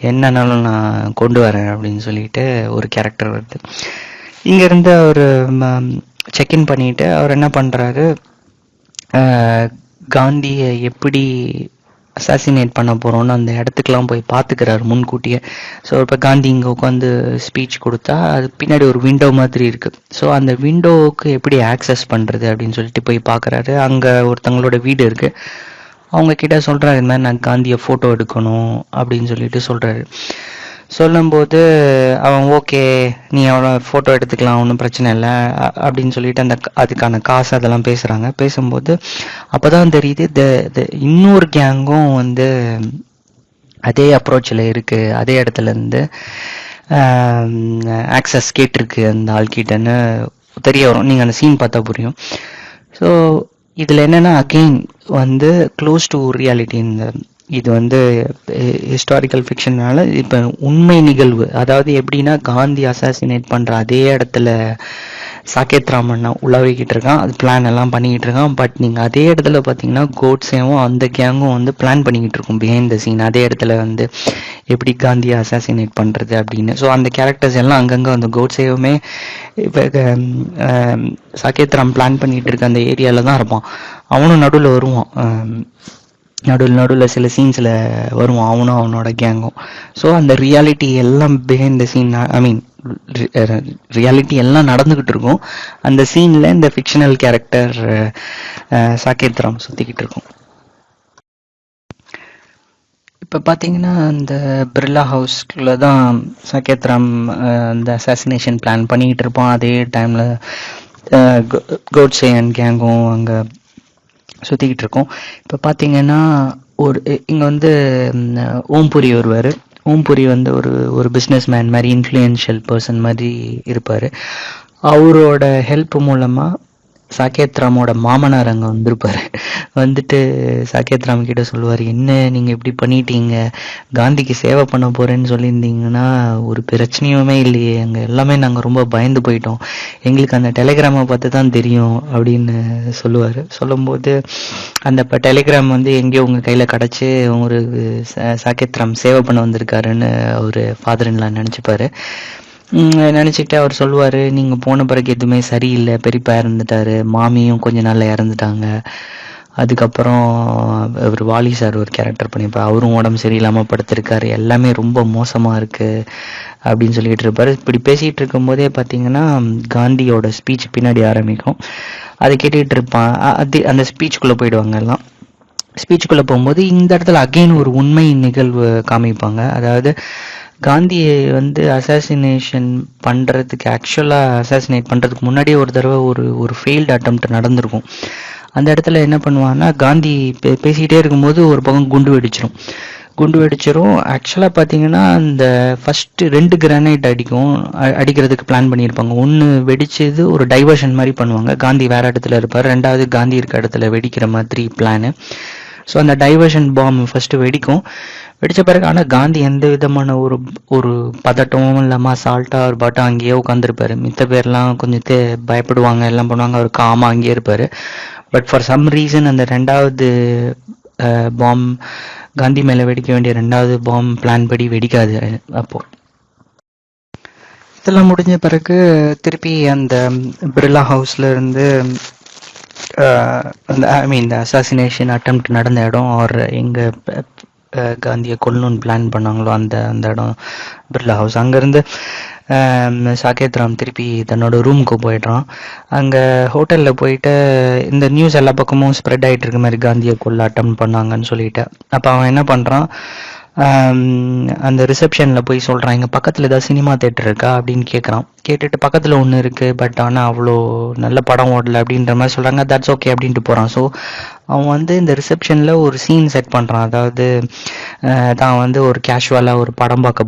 என்னன்னாலும் நான் கொண்டு வரேன் அப்படின்னு சொல்லிட்டு ஒரு கேரக்டர் வருது. இங்கேருந்து அவர் செக்இன் பண்ணிட்டு அவர் என்ன பண்ணுறாரு, காந்தியை எப்படி அசாசினேட் பண்ண போகிறோன்னு அந்த இடத்துக்கெலாம் போய் பார்த்துக்கிறாரு முன்கூட்டியே. ஸோ இப்போ காந்தி இங்கே உட்காந்து ஸ்பீச் கொடுத்தா அது பின்னாடி ஒரு விண்டோ மாதிரி இருக்குது. ஸோ அந்த விண்டோவுக்கு எப்படி ஆக்சஸ் பண்ணுறது அப்படின்னு சொல்லிட்டு போய் பார்க்குறாரு. அங்கே ஒருத்தங்களோட வீடு இருக்குது. அவங்க கிட்ட சொல்கிறாரு, இந்த மாதிரி நான் காந்தியை ஃபோட்டோ எடுக்கணும் அப்படின்னு சொல்லிட்டு சொல்கிறாரு. சொல்லும்போது அவன் ஓகே, நீ அவனை ஃபோட்டோ எடுத்துக்கலாம், ஒன்றும் பிரச்சனை இல்லை அப்படின்னு சொல்லிட்டு அதுக்கான காசு அதெல்லாம் பேசுகிறாங்க. பேசும்போது அப்போ தான் தெரியுது இன்னொரு கேங்கும் வந்து அதே அப்ரோச்சில் இருக்குது, அதே இடத்துலேருந்து ஆக்சஸ் கேட்டிருக்கு அந்த ஆள்கிட்டன்னு தெரிய வரும். நீங்கள் அந்த சீன் பார்த்தா புரியும். ஸோ இதில் என்னென்னா அகெயின் வந்து க்ளோஸ் டு ரியாலிட்டி. இது வந்து ஹிஸ்டாரிக்கல் ஃபிக்ஷனால இப்போ உண்மை நிகழ்வு. அதாவது எப்படின்னா காந்தி அசாசினேட் பண்ணுற அதே இடத்துல சாகேத் ராமன் உழவிக்கிட்டு இருக்கான், அது பிளான் எல்லாம் பண்ணிக்கிட்டு இருக்கான். பட் நீங்கள் அதே இடத்துல பார்த்தீங்கன்னா கோட்ஸேவும் அந்த கேங்கும் வந்து பிளான் பண்ணிக்கிட்டு இருக்கும் பிஹைண்ட் த சீன். அதே இடத்துல வந்து எப்படி காந்தியை அசாசினேட் பண்ணுறது அப்படின்னு. ஸோ அந்த கேரக்டர்ஸ் எல்லாம் அங்கங்கே வந்து கோட்ஸேவுமே இப்போ சாகேத் ராம் பிளான் பண்ணிகிட்டு இருக்க அந்த ஏரியாவில் தான் இருப்பான். அவனும் நடுவில் வருவான், நடுவில் சில சீன்ஸில் வருவான் அவனும் அவனோட கேங்கும். ஸோ அந்த ரியாலிட்டி எல்லாம் behind the scene, I mean reality எல்லாம் நடந்துக்கிட்டு இருக்கும். அந்த சீனில் இந்த ஃபிக்ஷனல் கேரக்டர் சாகேத் ராம் சுற்றிக்கிட்டு இருக்கும். இப்போ பார்த்தீங்கன்னா இந்த பிர்லா ஹவுஸ்ல தான் சாகேத் ராம் அந்த அசாசினேஷன் பிளான் பண்ணிக்கிட்டு இருப்பான். அதே டைமில் கோட்ஸே அண்ட் கேங்கும் அங்கே சுற்றிக்கிட்டு இருக்கோம். இப்போ பார்த்தீங்கன்னா இங்கே வந்து ஓம்புரி வருவார். ஓம்புரி வந்து ஒரு பிஸ்னஸ் மேன் மாதிரி, இன்ஃப்ளூயன்ஷியல் பர்சன் மாதிரி இருப்பார். அவரோட ஹெல்ப் மூலமாக சாகேத் ராமோட மாமனார் அங்கே வந்திருப்பார். வந்துட்டு சாகேத் ராம் கிட்ட சொல்லுவார், என்ன நீங்கள் இப்படி பண்ணிட்டீங்க, காந்திக்கு சேவை பண்ண போகிறேன்னு சொல்லியிருந்தீங்கன்னா ஒரு பிரச்சனையுமே இல்லையே, அங்கே எல்லாமே நாங்கள் ரொம்ப பயந்து போயிட்டோம், எங்களுக்கு அந்த டெலிகிராமை பார்த்து தான் தெரியும் அப்படின்னு சொல்லுவார். சொல்லும்போது அந்த டெலிகிராம் வந்து எங்கேயோ உங்கள் கையில் கிடச்சி ஒரு சாகேத் ராம் சேவை பண்ண வந்திருக்காருன்னு அவர் ஃபாதர் இன் லா நினச்சிப்பார். நினச்சிக்கிட்டு அவர் சொல்லுவார், நீங்கள் போன பிறகு எதுவுமே சரியில்லை, பெரியப்பா இறந்துட்டாரு, மாமியும் கொஞ்ச நாளில் இறந்துட்டாங்க, அதுக்கப்புறம் அவர் வாலி சார் ஒரு கேரக்டர் பண்ணியிருப்பார், அவரும் உடம்பு சரியில்லாமல் படுத்திருக்காரு, எல்லாமே ரொம்ப மோசமாக இருக்குது அப்படின்னு சொல்லிகிட்டு இருப்பார். இப்படி பேசிகிட்டு இருக்கும்போதே பார்த்தீங்கன்னா காந்தியோட ஸ்பீச் பின்னாடி ஆரம்பிக்கும். அதை கேட்டுக்கிட்டு இருப்பான். அந்த ஸ்பீச்சுக்குள்ளே போயிடுவாங்க எல்லாம். ஸ்பீச்சுக்குள்ளே போகும்போது இந்த இடத்துல அகெயின் ஒரு உண்மை நிகழ்வு காமிப்பாங்க. அதாவது காந்தியை வந்து அசாசினேஷன் பண்ணுறதுக்கு, ஆக்சுவலாக அசாசினேட் பண்ணுறதுக்கு முன்னாடியே ஒரு தடவை ஒரு ஃபெயில்டு அட்டெம்ப்ட் நடந்திருக்கும். அந்த இடத்துல என்ன பண்ணுவாங்கன்னா, காந்தி பேசிக்கிட்டே இருக்கும்போது ஒரு பக்கம் குண்டு வெடிச்சிரும். ஆக்சுவலாக பார்த்தீங்கன்னா அந்த ஃபஸ்ட்டு 2 கிரானைட் அடிக்கிறதுக்கு பிளான் பண்ணியிருப்பாங்க. ஒன்று வெடிச்சது ஒரு டைவர்ஷன் மாதிரி பண்ணுவாங்க, காந்தி வேறு இடத்துல இருப்பார். 2வது காந்தி இருக்க இடத்துல வெடிக்கிற மாதிரி பிளானு. ஸோ அந்த டைவர்ஷன் பாம் ஃபஸ்ட்டு வெடித்த பிறகு ஆனால் காந்தி எந்த விதமான ஒரு பதட்டமும் இல்லாமல் அசால்ட்டாக ஒரு பாட்டம் அங்கேயே உட்காந்துருப்பார். மித்த பேர்லாம் கொஞ்சம் பயப்படுவாங்க, எல்லாம் பண்ணுவாங்க, அவர் காமாக அங்கேயே இருப்பார். பட் ஃபார் சம் ரீசன் அந்த 2வது பாம், காந்தி மேலே வெடிக்க வேண்டிய 2வது பாம் பிளான் படி வெடிக்காது. அப்போது இதெல்லாம் முடிஞ்ச பிறகு திருப்பி அந்த பிர்லா ஹவுஸில் இருந்து இந்த அசாசினேஷன் அட்டெம்ப்ட் நடந்த இடம், ஆர் எங்கே காந்தியை கொல்லணும்னு பிளான் பண்ணாங்களோ அந்த இடம் பிர்லா ஹவுஸ். அங்கேருந்து சாகேத் ராம் திருப்பி தன்னோட ரூமுக்கு போயிடுறான். அங்கே ஹோட்டலில் போயிட்டு இந்த நியூஸ் எல்லா பக்கமும் ஸ்ப்ரெட் ஆகிட்டு இருக்க மாதிரி காந்தியை கொல்ல அட்டம் பண்ணாங்கன்னு சொல்லிட்டு, அப்போ அவன் என்ன பண்ணுறான், அந்த ரிசப்ஷனில் போய் சொல்கிறான், இங்கே பக்கத்தில் ஏதாவது சினிமா தேட்டர் இருக்கா அப்படின்னு கேட்குறான். கேட்டுட்டு பக்கத்தில் ஒன்று இருக்குது, பட் ஆனால் அவ்வளோ நல்ல படம் ஓடலை அப்படின்ற மாதிரி சொல்கிறாங்க. தட்ஸ் ஓகே அப்படின்ட்டு போகிறான். ஸோ அவன் வந்து இந்த ரிசப்ஷனில் ஒரு சீன் செட் பண்ணுறான். அதாவது தான் வந்து ஒரு கேஷுவலாக ஒரு படம் பார்க்க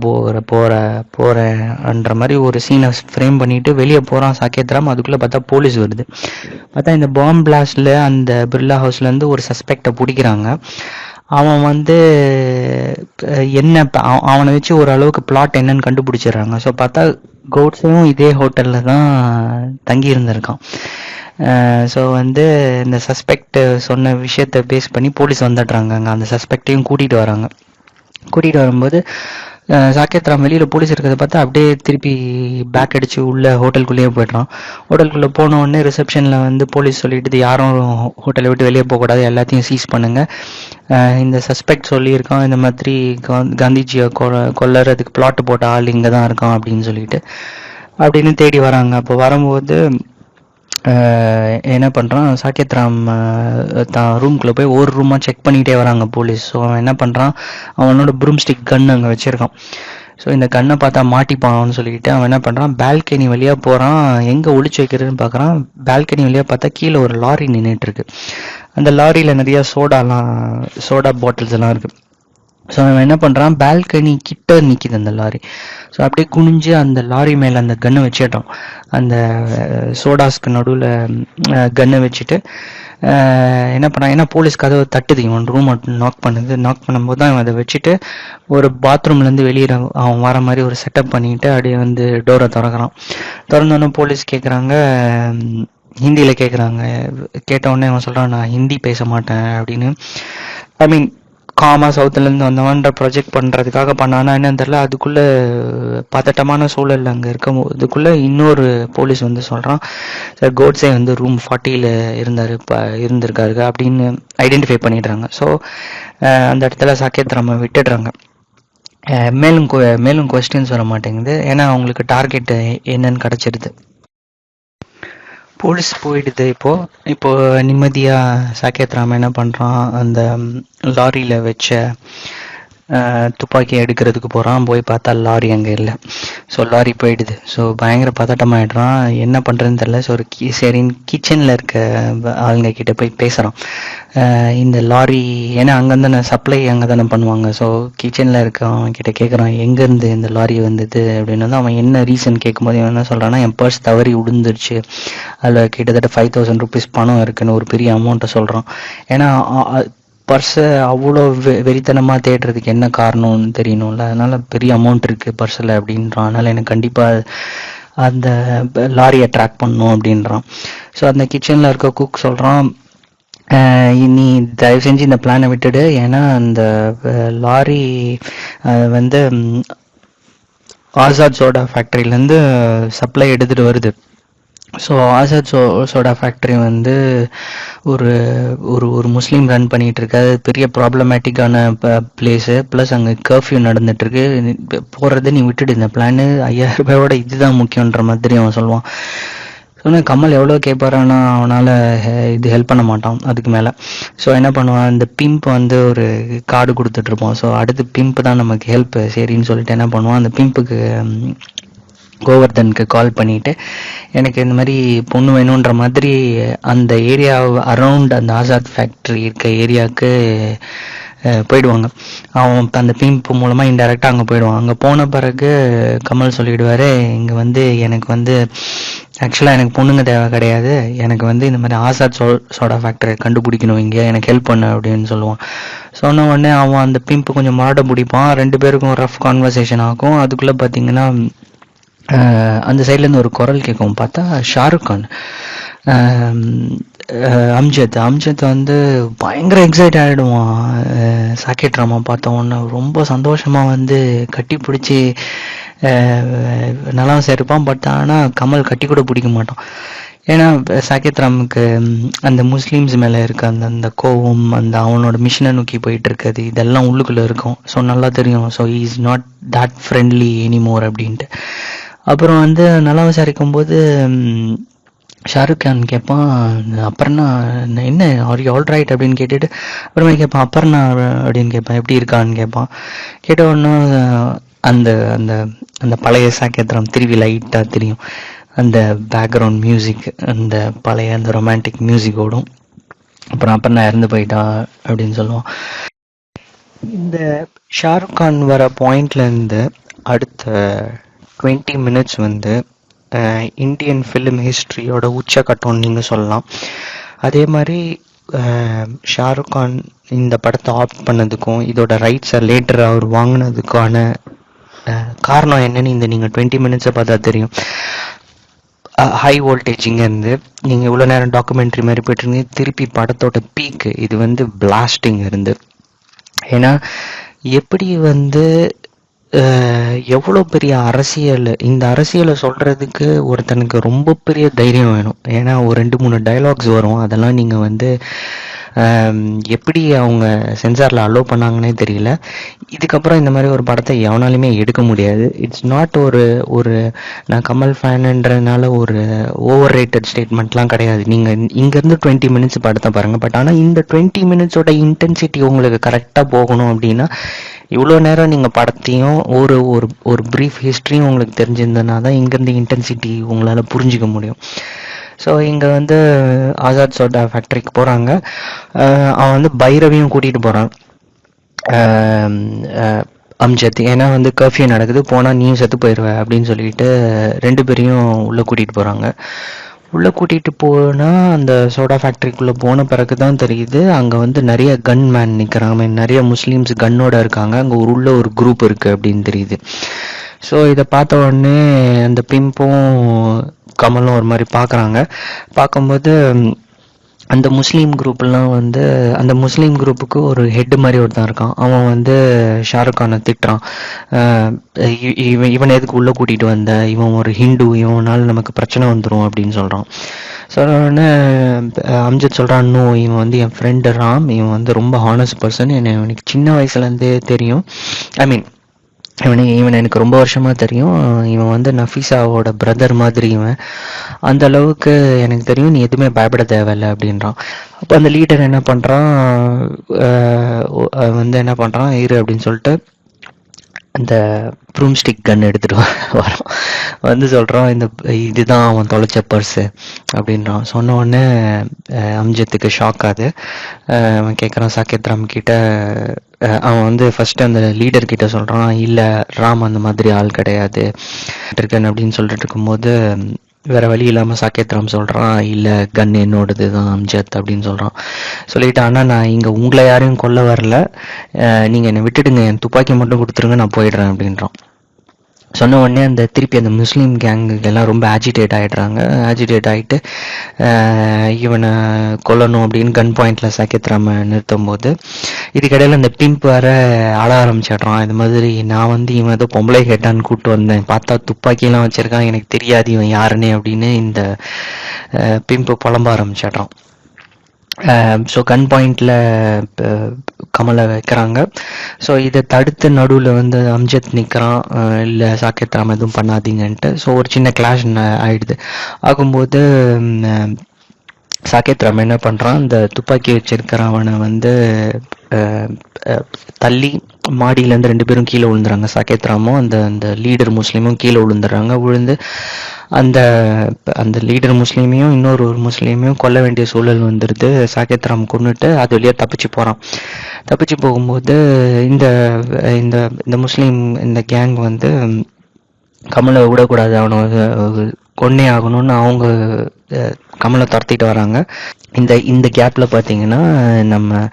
போகிறேன்ற மாதிரி ஒரு சீனை ஃப்ரேம் பண்ணிவிட்டு வெளியே போகிறான் சாகேத் ராம். அதுக்குள்ளே பார்த்தா போலீஸ் வருது. பார்த்தா இந்த பாம் பிளாஸ்டில் அந்த பிர்லா ஹவுஸ்லேருந்து ஒரு சஸ்பெக்டை பிடிக்கிறாங்க. அவன் வந்து அவனை வச்சு ஓரளவுக்கு பிளாட் என்னன்னு கண்டுபிடிச்சிடுறாங்க. ஸோ பார்த்தா கோட்ஸும் இதே ஹோட்டலில் தான் தங்கி இருந்திருக்கான். ஸோ வந்து இந்த சஸ்பெக்ட் சொன்ன விஷயத்தை பேஸ் பண்ணி போலீஸ் வந்துடுறாங்க. அங்கே அந்த சஸ்பெக்டையும் கூட்டிகிட்டு வரும்போது சாகேத் ராம் வெளியில் போலீஸ் இருக்கிறத பார்த்தா அப்படியே திருப்பி பேக் அடித்து உள்ளே ஹோட்டலுக்குள்ளேயே போய்ட்றான். ஹோட்டலுக்குள்ளே போன உடனே ரிசப்ஷனில் வந்து போலீஸ் சொல்லிட்டு, யாரும் ஹோட்டலை விட்டு வெளியே போகக்கூடாது, எல்லாத்தையும் சீஸ் பண்ணுங்கள், இந்த சஸ்பெக்ட் சொல்லியிருக்கான் இந்த மாதிரி காந்திஜியை கொல்லறதுக்கு பிளாட் போட்ட ஆள் இங்கே தான் இருக்கான் அப்படின்னு தேடி வராங்க. அப்போ வரும்போது என்ன பண்ணுறான், சாகேத் ராம் தான் ரூம்குள்ளே போய் ஒரு ரூமாக செக் பண்ணிகிட்டே வராங்க போலீஸ். ஸோ அவன் என்ன பண்ணுறான், அவனோட ப்ரூம் ஸ்டிக் கன் அங்கே வச்சுருக்கான். ஸோ இந்த கண்ணை பார்த்தா மாட்டிப்பான்னு சொல்லிட்டு அவன் என்ன பண்ணுறான், பால்கனி வழியாக போகிறான். எங்கே ஒளிச்சு வைக்கிறதுன்னு பார்க்குறான். பால்கனி வழியாக பார்த்தா கீழே ஒரு லாரி நின்றுட்டு இருக்கு. அந்த லாரியில் நிறையா சோடா பாட்டில்ஸ் எல்லாம் இருக்குது. ஸோ அவன் என்ன பண்ணுறான், பால்கனி கிட்ட நிற்கிது அந்த லாரி. ஸோ அப்படியே குனிஞ்சு அந்த லாரி மேலே அந்த கன்னை வச்சிட்டான். அந்த சோடாஸ்க்கு நடுவில் கன்னை வச்சுட்டு என்ன பண்ணான், ஏன்னா போலீஸ் கதவை தட்டுது, இவன் ரூம் நாக் பண்ணும்போது தான் இவன் அதை வச்சுட்டு ஒரு பாத்ரூம்லேருந்து வெளியே அவன் வர மாதிரி ஒரு செட்டப் பண்ணிட்டு அப்படியே வந்து டோரை திறக்கிறான். திறந்தோடனே போலீஸ் கேட்குறாங்க, ஹிந்தியில் கேட்குறாங்க. கேட்டவுடனே அவன் சொல்கிறான், நான் ஹிந்தி பேச மாட்டேன் அப்படின்னு. ஐ மீன் காமா சவுத்துலேருந்து வந்தவன்ற ப்ரொஜெக்ட் பண்ணுறதுக்காக பண்ணானா என்னன்னு தெரில. அதுக்குள்ளே பதட்டமான சூழல் அங்கே இருக்கும். இதுக்குள்ளே இன்னொரு போலீஸ் வந்து சொல்கிறான், சார் கோட்ஸே வந்து ரூம் 40 இருந்திருக்காரு அப்படின்னு ஐடென்டிஃபை பண்ணிடுறாங்க. ஸோ அந்த இடத்துல சாக்கேத் ராமை விட்டுடுறாங்க. மேலும் கொஸ்டின்ஸ் வர மாட்டேங்குது, ஏன்னா அவங்களுக்கு டார்கெட் என்னன்னு கிடச்சிருது. போலீஸ் போயிடுது. இப்போ நிம்மதியாக சாக்கேத் ராமன் என்ன பண்ணுறான், அந்த லாரியில் வச்ச துப்பாக்கி எடுக்கிறதுக்கு போகிறான். போய் பார்த்தா லாரி அங்கே இல்லை. ஸோ லாரி போயிடுது. ஸோ பயங்கர பதட்டமாயிடுறான், என்ன பண்ணுறதுன்னு தெரில. ஸோ ஒரு சரின்னு கிச்சனில் இருக்க ஆளுங்க கிட்ட போய் பேசுகிறான். இந்த லாரி, ஏன்னா அங்கே தானே சப்ளை அங்கே தானே பண்ணுவாங்க. ஸோ கிச்சனில் இருக்க அவன் கிட்ட கேட்குறான், எங்கேருந்து இந்த லாரி வந்தது அப்படின்னு. வந்து அவன் என்ன ரீசன் கேட்கும்போது அவன் என்ன சொல்கிறான்னா, என் பர்ஸ் தவறி விழுந்துருச்சு, அதில் கிட்டத்தட்ட 5000 rupees பணம் இருக்குன்னு ஒரு பெரிய அமௌண்ட்டை சொல்கிறான். ஏன்னா பர்ஸை அவ்வளோ வெறித்தனமாக தேடுறதுக்கு என்ன காரணம்னு தெரியணும்ல, அதனால பெரிய அமௌண்ட் இருக்குது பர்ஸில் அப்படின்றான். அதனால் எனக்கு கண்டிப்பாக அந்த லாரியை ட்ராக் பண்ணணும் அப்படின்றான். ஸோ அந்த கிச்சனில் இருக்க குக் சொல்கிறான், நீ தயவு செஞ்சு இந்த பிளானை விட்டுடு, ஏன்னா அந்த லாரி வந்து ஆசாத் சோடா ஃபேக்ட்ரியிலேருந்து சப்ளை எடுத்துகிட்டு வருது. ஸோ ஆசாத் சோடா ஃபேக்ட்ரி வந்து ஒரு ஒரு ஒரு முஸ்லீம் ரன் பண்ணிகிட்டு இருக்கு. அது பெரிய ப்ராப்ளமேட்டிக்கான பிளேஸு. ப்ளஸ் அங்கே கர்ஃப்யூ நடந்துகிட்ருக்கு. போகிறத நீ விட்டுடு, இந்த பிளானு 5000 ரூபாயோட இதுதான் முக்கியன்ற மாதிரி அவன் சொல்லுவான். சொன்னால் கமல் எவ்வளோ கேட்பாரானா அவனால் இது ஹெல்ப் பண்ண மாட்டான் அதுக்கு மேலே. ஸோ என்ன பண்ணுவான், இந்த பிம்ப் வந்து ஒரு கார்டு கொடுத்துட்ருப்போம். ஸோ அடுத்து பிம்ப் தான் நமக்கு ஹெல்ப் சரின்னு சொல்லிட்டு என்ன பண்ணுவான், அந்த பிம்புக்கு கோவர்தனுக்கு கால் பண்ணிவிட்டு எனக்கு இந்த மாதிரி பொண்ணு வேணுன்ற மாதிரி அந்த ஏரியா அரவுண்ட் அந்த ஆசாத் ஃபேக்ட்ரி இருக்க ஏரியாவுக்கு போயிடுவாங்க. அவன் அந்த பிம்ப் மூலமாக இன்டெரக்டாக அங்கே போயிடுவான். அங்கே போன பிறகு கமல் சொல்லிவிடுவார், இங்கே வந்து எனக்கு வந்து ஆக்சுவலாக எனக்கு பொண்ணுங்க தேவை கிடையாது, எனக்கு வந்து இந்த மாதிரி ஆசாத் சோடா ஃபேக்டரி கண்டுபிடிக்கணும், இங்கே எனக்கு ஹெல்ப் பண்ணு அப்படின்னு சொல்லுவான். சொன்ன உடனே அவன் அந்த பிம்பு கொஞ்சம் மாட பிடிப்பான். 2 பேருக்கும் ரஃப் கான்வர்சேஷன் ஆகும். அதுக்குள்ளே பார்த்தீங்கன்னா அந்த சைட்லேருந்து ஒரு குரல் கேட்கும். பார்த்தா ஷாருக் கான், அம்ஜத் வந்து பயங்கர எக்ஸைட் ஆகிடுவான். சாக்கெட் ராமா பார்த்த உடனே ரொம்ப சந்தோஷமாக வந்து கட்டி பிடிச்சி நல்லா சேர்ப்பான். பட் ஆனால் கமல் கட்டி கூட பிடிக்க மாட்டான். ஏன்னா சாக்கெத் ராமுக்கு அந்த முஸ்லீம்ஸ் மேலே இருக்க அந்த கோவம், அந்த அவனோட மிஷினை நோக்கி போயிட்டு இருக்குது, இதெல்லாம் உள்ளுக்குள்ளே இருக்கும். ஸோ நல்லா தெரியும். So he is not that friendly anymore அப்படின்ட்டு. அப்புறம் வந்து நல்லா விசாரிக்கும் போது ஷாருக் கான் கேட்பான், அப்புறம்னா என்ன ஆர் யூ ஆல் ரைட் அப்படின்னு கேட்டுட்டு அப்புறமே கேட்பான், அப்புறம்னா அப்படின்னு கேட்பான், எப்படி இருக்கான்னு கேட்பான். கேட்ட உடனே அந்த அந்த அந்த பழைய சாக்கேத்திரம் திருவி லைட்டாக தெரியும். அந்த பேக்ரவுண்ட் மியூசிக், அந்த பழைய அந்த ரொமான்டிக் மியூசிக் ஓடும். அப்புறம் நான் இறந்து போயிட்டா அப்படின்னு சொல்லுவான். இந்த ஷாருக் கான் வர பாயிண்ட்லேருந்து அடுத்த 20 minutes வந்து இந்தியன் ஃபிலிம் ஹிஸ்ட்ரியோட உச்சக்கட்டம்னு நீங்கள் சொல்லலாம். அதே மாதிரி ஷாருக் கான் இந்த படத்தை ஆப்ட் பண்ணதுக்கும் இதோட ரைட்ஸை லேட்டர் அவர் வாங்கினதுக்கான காரணம் என்னன்னு இந்த நீங்கள் 20 minutes பார்த்தா தெரியும். ஹை வோல்டேஜிங்கேருந்து நீங்கள் இவ்வளோ நேரம் டாக்குமெண்ட்ரி மாதிரி போய்ட்டுருந்தீங்க, திருப்பி படத்தோட பீக்கு இது வந்து பிளாஸ்டிங் இருந்து. ஏன்னா எப்படி வந்து எவ்வளோ பெரிய அரசியல், இந்த அரசியலை சொல்கிறதுக்கு ஒருத்தனுக்கு ரொம்ப பெரிய தைரியம் வேணும். ஏன்னா ஒரு 2-3 டைலாக்ஸ் வரும், அதெல்லாம் நீங்கள் வந்து எப்படி அவங்க சென்சாரில் அலோவ் பண்ணாங்கன்னே தெரியல. இதுக்கப்புறம் இந்த மாதிரி ஒரு படத்தை எவனாலுமே எடுக்க முடியாது. இட்ஸ் நாட் ஒரு ஒரு நான் கமல் ஃபேனுன்றதுனால ஒரு ஓவர் ரேட்டட் ஸ்டேட்மெண்ட்லாம் கிடையாது. நீங்கள் இங்கேருந்து 20 மினிட்ஸ் படத்தை பாருங்கள். பட் ஆனால் இந்த 20 மினிட்ஸோட இன்டென்சிட்டி உங்களுக்கு கரெக்டாக போகணும் அப்படின்னா இவ்வளோ நேரம் நீங்கள் படத்தையும் ஒரு ஒரு ஒரு ப்ரீஃப் ஹிஸ்ட்ரியும் உங்களுக்கு தெரிஞ்சிருந்ததுனா தான் இங்கேருந்து இன்டென்சிட்டி உங்களால் புரிஞ்சிக்க முடியும். ஸோ இங்கே வந்து ஆசாத் சோடா ஃபேக்ட்ரிக்கு போகிறாங்க. அவன் வந்து பைரவியும் கூட்டிகிட்டு போகிறான் அம்ஜத். ஏன்னா வந்து கர்ஃப்யூ நடக்குது, போனால் நீயும் செத்து போயிடுவ அப்படின்னு சொல்லிட்டு 2 பேரையும் உள்ளே கூட்டிகிட்டு போகிறாங்க. உள்ளே கூட்டிகிட்டு போனால் அந்த சோடா ஃபேக்ட்ரிக்குள்ளே போன பிறகு தான் தெரியுது அங்கே வந்து நிறைய கன் மேன் நிற்கிறாங்க, நிறைய முஸ்லீம்ஸ் கன்னோட இருக்காங்க, அங்கே உள்ள ஒரு குரூப் இருக்குது அப்படின்னு தெரியுது. ஸோ இதை பார்த்த உடனே அந்த பிம்பும் கமலும் ஒரு மாதிரி பார்க்குறாங்க. பார்க்கும்போது அந்த முஸ்லீம் குரூப்லாம் வந்து அந்த முஸ்லீம் குரூப்புக்கு ஒரு ஹெட் மாதிரி ஒருத்தன் இருக்கான். அவன் வந்து ஷாருக் கானை திட்டுறான். இவன் எதுக்கு உள்ளே கூட்டிகிட்டு வந்த, இவன் ஒரு ஹிந்து, இவனால் நமக்கு பிரச்சனை வந்துடும் அப்படின்னு சொல்கிறான். சொன்னோடனே அம்ஜத் சொல்கிறான், நோ, இவன் வந்து என் ஃப்ரெண்டு ராம், இவன் வந்து ரொம்ப ஹானஸ்ட் பர்சன், எனக்கு சின்ன வயசுலேருந்தே தெரியும். ஐ மீன் இவன் எனக்கு ரொம்ப வருஷமாக தெரியும். இவன் வந்து நஃபீஸாவோட பிரதர் மாதிரி, இவன் அந்த அளவுக்கு எனக்கு தெரியும், நீ எதுவுமே பயப்பட தேவையில்லை அப்படின்றான். அப்போ அந்த லீடர் என்ன பண்ணுறான், வந்து என்ன பண்ணுறான், இரு அப்படின்னு சொல்லிட்டு அந்த ப்ரூம்ஸ்டிக் கன் எடுத்துகிட்டு வரான். வந்து சொல்கிறான், இதுதான் அவன் தொலைச்ச பர்ஸு அப்படின்றான். சொன்ன உடனே அம்ஜத்துக்கு ஷாக் ஆகுது. அவன் கேட்குறான் சாகேத் ராம் கிட்ட. அவன் வந்து ஃபஸ்ட்டு அந்த லீடர் கிட்ட சொல்கிறான், இல்லை ராம் அந்த மாதிரி ஆள் கிடையாது இருக்கன் அப்படின்னு சொல்லிட்டு இருக்கும்போது வேறு வழி இல்லாமல் சாகேத் ராம் சொல்கிறான், இல்லை கன் என்னோடது தான் அம்ஜத் அப்படின்னு சொல்கிறான். சொல்லிட்டு, ஆனால் நான் இங்கே உங்களை யாரையும் கொல்ல வரல, நீங்கள் என்னை விட்டுடுங்க, என் துப்பாக்கி மட்டும் கொடுத்துருங்க, நான் போயிடுறேன் அப்படின்றான். சொன்ன உடனே அந்த திருப்பி அந்த முஸ்லீம் கேங்குக்கெல்லாம் ரொம்ப ஆஜிடேட் ஆகிடுறாங்க. ஆஜிடேட் ஆகிட்டு இவனை கொல்லணும் அப்படின்னு கன் பாயிண்டில் சாகேத் ராம நிறுத்தும் போது இதுக்கிடையில் அந்த பிம்ப் வர ஆள ஆரம்பிச்சிடுறான். இது மாதிரி நான் வந்து இவன் ஏதோ பொம்பளை கேட்டான்னு கூப்பிட்டு வந்தேன், பார்த்தா துப்பாக்கியெல்லாம் வச்சுருக்கான், எனக்கு தெரியாது இவன் யாருன்னே அப்படின்னு இந்த பிம்பு புலம்ப ஆரம்பிச்சிடுறான். ஸோ கன் பாயிண்டில் கமலை வைக்கிறாங்க. ஸோ இதை தடுத்து நடுவில் வந்து அம்ஜத் நிற்கிறான், இல்லை சாகேத் ராம் எதுவும் பண்ணாதீங்கன்ட்டு. ஸோ ஒரு சின்ன கிளாஷ் ஆகிடுது. ஆகும்போது சாகேத் ராம் என்ன பண்ணுறான், இந்த துப்பாக்கி வச்சிருக்கிறவனை வந்து தள்ளி மாடியிலேருந்து 2 பேரும் கீழே விழுந்துறாங்க. சாகேத் ராமும் அந்த லீடர் முஸ்லீமும் கீழே விழுந்துடுறாங்க. விழுந்து அந்த அந்த லீடர் முஸ்லீமையும் இன்னொரு முஸ்லீமையும் கொல்ல வேண்டிய சூழல் வந்துடுது. சாகேத் ராம் கொன்னுட்டு அது வழியாக தப்பிச்சு போகிறான். தப்பிச்சு போகும்போது இந்த இந்த இந்த முஸ்லீம் இந்த கேங் வந்து கமலை விடக்கூடாது, அவனை கொன்னே ஆகணும்னு அவங்க கமலை துரத்திட்டு வராங்க. இந்த கேப்பில் பார்த்தீங்கன்னா நம்ம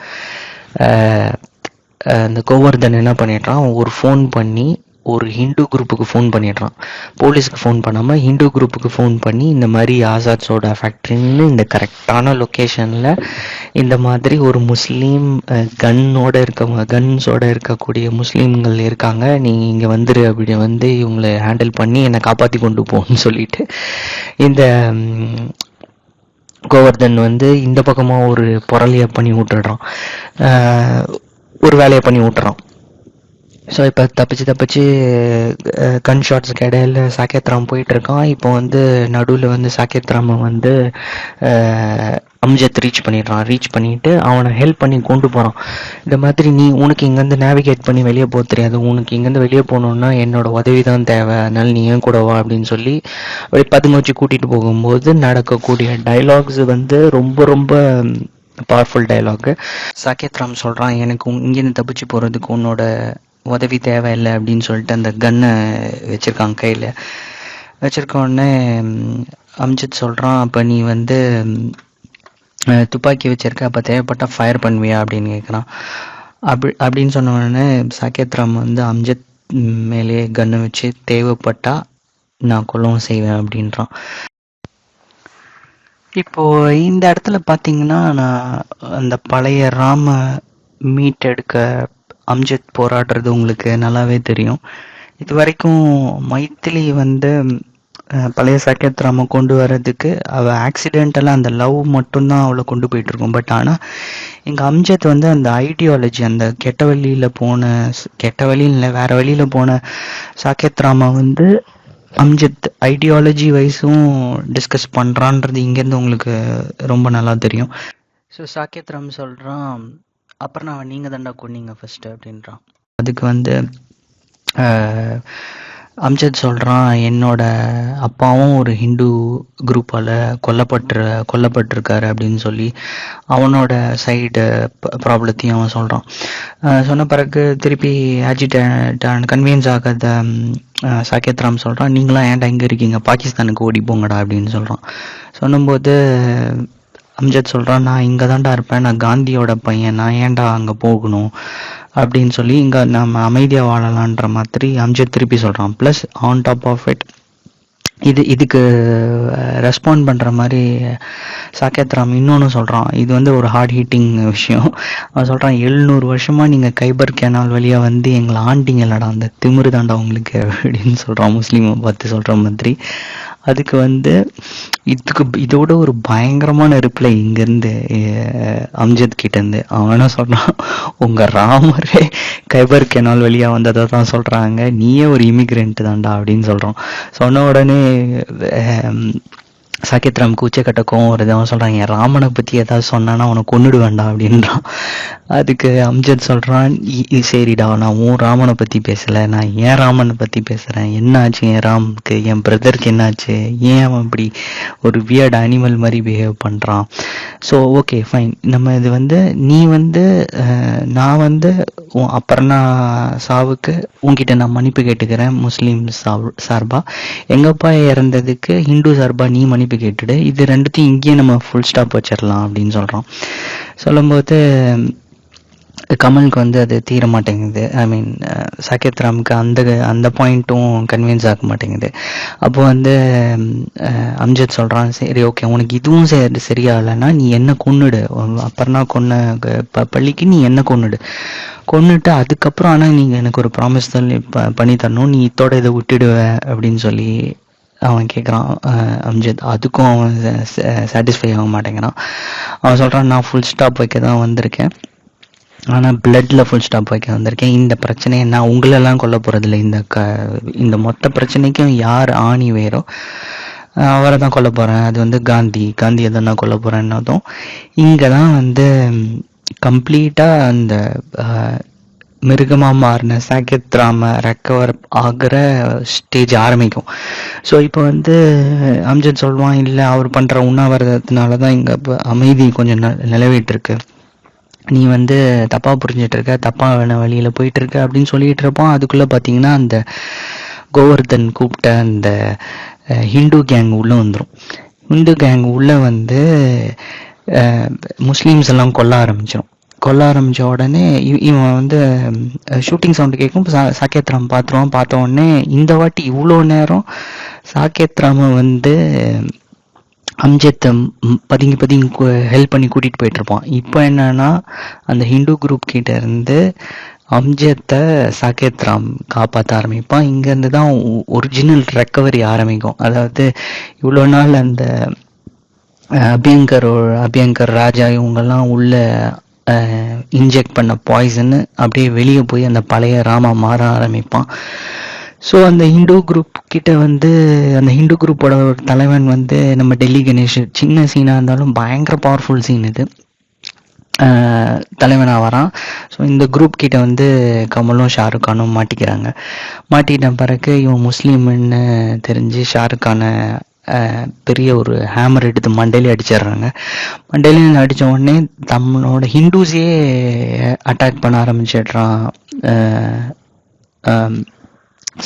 இந்த கோவர்தன் என்ன பண்ணிடுறான், ஒரு ஃபோன் பண்ணி ஒரு ஹிந்து குரூப்புக்கு ஃபோன் பண்ணிடுறான். போலீஸுக்கு ஃபோன் பண்ணாமல் ஹிந்து குரூப்புக்கு ஃபோன் பண்ணி இந்த மாதிரி ஆசாத் சோடா ஃபேக்ட்ரின்னு இந்த கரெக்டான லொக்கேஷனில் இந்த மாதிரி ஒரு முஸ்லீம் கன்ஸோட இருக்கக்கூடிய முஸ்லீம்கள் இருக்காங்க, நீங்கள் இங்கே வந்துரு, அப்படி வந்து இவங்களை ஹேண்டில் பண்ணி என்னை காப்பாற்றி கொண்டு போகணும்னு சொல்லிட்டு இந்த கோவர்தன் வந்து இந்த பக்கமாக ஒரு புரளியை பண்ணி விட்டுடுறான், ஒரு வேலையை பண்ணி விட்டுறான். ஸோ இப்போ தப்பிச்சு கன் ஷாட்ஸுக்கு இடையில சாகேத் ராம் போயிட்டுருக்கான். இப்போ வந்து நடுவில் வந்து சாகேத் ராமை வந்து அம்ஜத் ரீச் பண்ணிவிட்டு அவனை ஹெல்ப் பண்ணி கொண்டு போகிறான். இந்த மாதிரி உனக்கு இங்கேருந்து நேவிகேட் பண்ணி வெளியே போக தெரியாது, உனக்கு இங்கேருந்து வெளியே போகணுன்னா என்னோட உதவி தான் தேவை, அதனால நீ ஏன் கூட வா அப்படின்னு சொல்லி அப்படி பதுங்க வச்சு கூட்டிகிட்டு போகும்போது நடக்கக்கூடிய டைலாக்ஸ் வந்து ரொம்ப ரொம்ப பவர்ஃபுல் டைலாகு. சாகேத் ராம் சொல்கிறான், எனக்கு இங்கேருந்து தப்பிச்சு போகிறதுக்கு உன்னோட உதவி தேவையில்லை அப்படின்னு சொல்லிட்டு அந்த கன்னை வச்சுருக்கான், கையில் வச்சுருக்க உடனே அம்ஜத் சொல்கிறான், அப்போ நீ வந்து துப்பாக்கி வச்சுருக்க, அப்போ தேவைப்பட்டால் ஃபயர் பண்ணுவியா அப்படின்னு கேட்குறான். அப்படின்னு சொன்ன உடனே சாகேத் ராம் வந்து அம்ஜத் மேலேயே கன்னை வச்சு தேவைப்பட்டால் நான் கொல்லவும் செய்வேன் அப்படின்றான். இப்போது இந்த இடத்துல பார்த்தீங்கன்னா நான் அந்த பழைய ராம மீட்டெடுக்க அம்ஜத் போராடுறது உங்களுக்கு நல்லாவே தெரியும். இது வரைக்கும் மைத்திலி வந்து பழைய சாக்கெத் ராம கொண்டு வர்றதுக்கு அவள் ஆக்சிடென்டலாக அந்த லவ் மட்டும்தான் அவளை கொண்டு போயிட்டுருக்கோம். பட் ஆனால் எங்கள் அம்ஜத் வந்து அந்த ஐடியாலஜி, அந்த கெட்ட வழியில் போன, கெட்ட வழியில் இல்லை வேறு வழியில் போன சாக்கெத் ராமா வந்து அம்ஜத் ஐடியாலஜி வைஸும் டிஸ்கஸ் பண்ணுறான்றது இங்கேருந்து உங்களுக்கு ரொம்ப நல்லா தெரியும். ஸோ சாக்கெத் ராம் சொல்கிறான், அப்புறம் நான் நீங்கள் தாண்டா கொன்னீங்க ஃபஸ்ட்டு அப்படின்றான். அதுக்கு வந்து அம்ஜத் சொல்கிறான், என்னோட அப்பாவும் ஒரு ஹிந்து குரூப்பால் கொல்லப்பட்டிருக்காரு அப்படின்னு சொல்லி அவனோட சைடு ப்ராப்ளத்தையும் அவன் சொல்கிறான். சொன்ன பிறகு திருப்பி ஆஜிட்டேட் கன்வின்ஸ் ஆகாத சாக்கெத் ராம் சொல்கிறான், நீங்களாம் ஏன்டா இங்கே இருக்கீங்க, பாகிஸ்தானுக்கு ஓடி போங்கடா அப்படின்னு சொல்கிறான். சொல்லும்போது அம்ஜத் சொல்கிறான், நான் இங்கே தான்டா இருப்பேன், நான் காந்தியோட பையன், நான் ஏன்டா அங்கே போகணும் அப்படின்னு சொல்லி இங்கே நம்ம அமைதியாக வாழலான்ற மாதிரி அம்ஜத் திருப்பி சொல்கிறான். Plus on top of it இதுக்கு ரெஸ்பாண்ட் பண்ணுற மாதிரி சாக்கெத் ராம் இன்னொன்று சொல்கிறான். இது வந்து ஒரு ஹார்ட் ஹீட்டிங் விஷயம். அவன் சொல்கிறான், 700 வருஷமாக நீங்கள் கைபர் கேனால் வழியாக வந்து எங்களை ஆண்டிங்கல்லடா, அந்த திமிரு தாண்டா உங்களுக்கு அப்படின்னு சொல்கிறான், முஸ்லீமை பார்த்து சொல்கிற மாதிரி. அதுக்கு வந்து இதோட ஒரு பயங்கரமான ரிப்ளை இங்கேருந்து அம்ஜத் கிட்டேருந்து. அவன் என்ன சொல்கிறான், உங்கள் ராமரே கைபர் கெனால் வழியாக வந்ததை தான் சொல்கிறாங்க, நீயே ஒரு இமிக்ரெண்ட் தான்டா அப்படின்னு சொல்கிறான். சொன்ன உடனே சாக்கெத் ராமுக்கு உச்சக்கட்ட கோவம் வருது. அவன் சொல்கிறான், என் ராமனை பற்றி ஏதாவது சொன்னான்னா அவனை கொன்னுடு வேண்டாம் அப்படின்றான். அதுக்கு அம்ஜத் சொல்கிறான், சரிடா, நான் உன் ராமனை பற்றி பேசலை, நான் ஏன் ராமனை பற்றி பேசுகிறேன். என்னாச்சு என் ராமுக்கு, என் பிரதருக்கு என்னாச்சு, ஏன் அவன் இப்படி ஒரு வியர்ட் அனிமல் மாதிரி பிஹேவ் பண்ணுறான். ஸோ ஓகே ஃபைன், நம்ம இது வந்து நீ வந்து நான் வந்து அப்புறம்னா சாவுக்கு உங்ககிட்ட நான் மன்னிப்பு கேட்டுக்கிறேன் முஸ்லீம் சார்பாக, எங்கப்பா இறந்ததுக்கு ஹிந்து சார்பாக நீ மன்னிப்பு கேட்டுடு, இது ரெண்டுத்தையும் இங்கேயே நம்ம ஃபுல் ஸ்டாப் வச்சிடலாம் அப்படின்னு சொல்கிறோம். சொல்லும்போது கமலுக்கு வந்து அது தீர மாட்டேங்குது. ஐ மீன் சாக்கெத் ராமுக்கு அந்த பாயிண்ட்டும் கன்வின்ஸ் ஆக மாட்டேங்குது. அப்போ வந்து அம்ஜத் சொல்கிறான், சரி ஓகே, உனக்கு இதுவும் சரியாகலைன்னா நீ என்ன கொன்னுடு, அப்புறம்னா பள்ளிக்கு நீ என்ன கொன்னுட்டு அதுக்கப்புறம் ஆனால் நீங்கள் எனக்கு ஒரு ப்ராமிஸ் பண்ணி தரணும், நீ இதோட இதை விட்டுடுவ அப்படின்னு சொல்லி அவன் கேட்குறான் அம்ஜத். அதுக்கும் அவன் சாட்டிஸ்ஃபை ஆக மாட்டேங்கிறான். அவன் சொல்கிறான், நான் ஃபுல் ஸ்டாப் வைக்க தான் வந்திருக்கேன், ஆனால் பிளட்டில் ஃபுல் ஸ்டாப் வைக்க வந்திருக்கேன். இந்த பிரச்சனையை நான் உங்களெல்லாம் கொல்ல போகிறதில்ல, இந்த மொத்த பிரச்சனைக்கும் யார் ஆணி வேறோ அவரை தான் கொல்ல போகிறேன், அது வந்து காந்தியை தான் நான் கொல்ல போகிறேன்னதும் இங்கே தான் வந்து கம்ப்ளீட்டாக அந்த மிருகமாக மாறின சாக்கெத் ராம ரெக்கவர் ஆகிற ஸ்டேஜ் ஆரம்பிக்கும். ஸோ இப்போ வந்து அம்ஜத் சொல்லுவான், இல்லை அவர் பண்ணுற உண்ணாவிரதத்தினால தான் இங்கே இப்போ அமைதி கொஞ்சம் நிலவிட்டு இருக்கு, நீ வந்து தப்பாக புரிஞ்சிட்ருக்க, தப்பான வழியில் போயிட்டுருக்க அப்படின்னு சொல்லிகிட்டு இருப்போம். அதுக்குள்ளே பார்த்தீங்கன்னா அந்த கோவர்தன் கூப்பிட்ட அந்த ஹிந்து கேங் உள்ளே வந்துடும். ஹிந்து கேங் உள்ளே வந்து முஸ்லீம்ஸ் எல்லாம் கொல்ல ஆரம்பித்த உடனே இவன் வந்து ஷூட்டிங் சவுண்டு கேட்கும். சாக்கெத் ராம் பார்த்த உடனே இந்த வாட்டி இவ்வளோ நேரம் சாக்கெத் ராம வந்து அம்ஜத்தை பதுங்கி ஹெல்ப் பண்ணி கூட்டிகிட்டு போயிட்டுருப்பான். இப்போ என்னன்னா அந்த ஹிந்து குரூப் கிட்ட இருந்து அம்ஜத்தை சாக்கெத் ராம் காப்பாற்ற ஆரம்பிப்பான். இங்கேருந்து தான் ஒரிஜினல் ரெக்கவரி ஆரம்பிக்கும். அதாவது இவ்வளோ நாள் அந்த அபியங்கர் ராஜா இவங்கெல்லாம் உள்ள இன்ஜெக்ட் பண்ண பாய்சன்னு அப்படியே வெளியே போய் அந்த பழைய ராமா மாற ஆரம்பிப்பான். ஸோ அந்த ஹிந்து குரூப் கிட்ட வந்து அந்த ஹிந்து குரூப்போட ஒரு தலைவன் வந்து நம்ம டெல்லி கணேஷ், சின்ன சீனாக இருந்தாலும் பயங்கர பவர்ஃபுல் சீன் இது, தலைவனாக வரான். ஸோ இந்த குரூப் கிட்ட வந்து கமலும் ஷாருக் கானும் மாட்டிக்கிட்ட பிறகு இவன் முஸ்லீம்னு தெரிஞ்சு ஷாருக் கானை பெரிய ஒரு ஹேமர் எடுத்து மண்டையிலே அடிச்சிடுறாங்க. மண்டையில அடித்த உடனே தம்மளோட ஹிந்துஸே அட்டாக் பண்ண ஆரம்பிச்சிடுறான்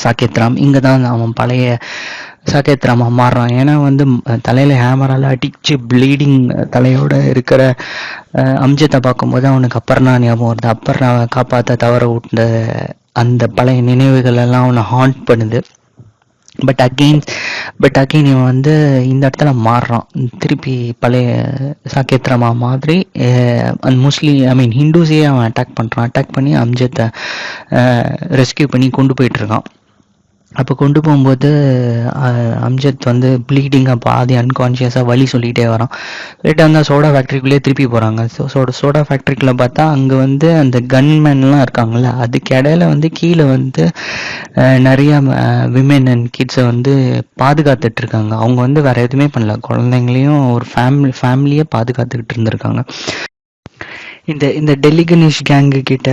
சாக்கெத் ராம். இங்கே தான் அவன் பழைய சாக்கெத் ராமா மாறுறான். ஏன்னா வந்து தலையில் ஹேமரால் அடித்து ப்ளீடிங் தலையோட இருக்கிற அம்ஜத்தை பார்க்கும்போது அவனுக்கு அப்பர்னா ஞாபகம் வருது. அப்பர்னாவை காப்பாற்ற தவற விட்ட அந்த பழைய நினைவுகள் எல்லாம் அவனை ஹாண்ட் பண்ணுது. பட் அகெயின் இவன் வந்து இந்த இடத்துல மாறுறான். திருப்பி பழைய சாக்கெத் ராமா மாதிரி அந்த ஹிந்துஸே அவன் அட்டாக் பண்ணி அம்ஜத்தை ரெஸ்கியூ பண்ணி கொண்டு போயிட்டுருக்கான். அப்போ கொண்டு போகும்போது அம்ஜத் வந்து ப்ளீடிங்காக பாதி அன்கான்ஷியஸாக வலி சொல்லிகிட்டே வரான். சொல்லிட்டு அந்த சோடா ஃபேக்ட்ரிக்குள்ளேயே திருப்பி போகிறாங்க. சோடா ஃபேக்ட்ரிக்குள்ளே பார்த்தா அங்கே வந்து அந்த கன்மேன்லாம் இருக்காங்கள்ல, அதுக்கு இடையில வந்து கீழே வந்து நிறைய விமென் அண்ட் கிட்ஸை வந்து பாதுகாத்துட்டு இருக்காங்க. அவங்க வந்து வேற எதுவுமே பண்ணல, குழந்தைங்களையும் ஒரு ஃபேமிலியை பாதுகாத்துக்கிட்டு இருந்திருக்காங்க. இந்த இந்த டெல்லி கணேஷ் கேங்கு கிட்ட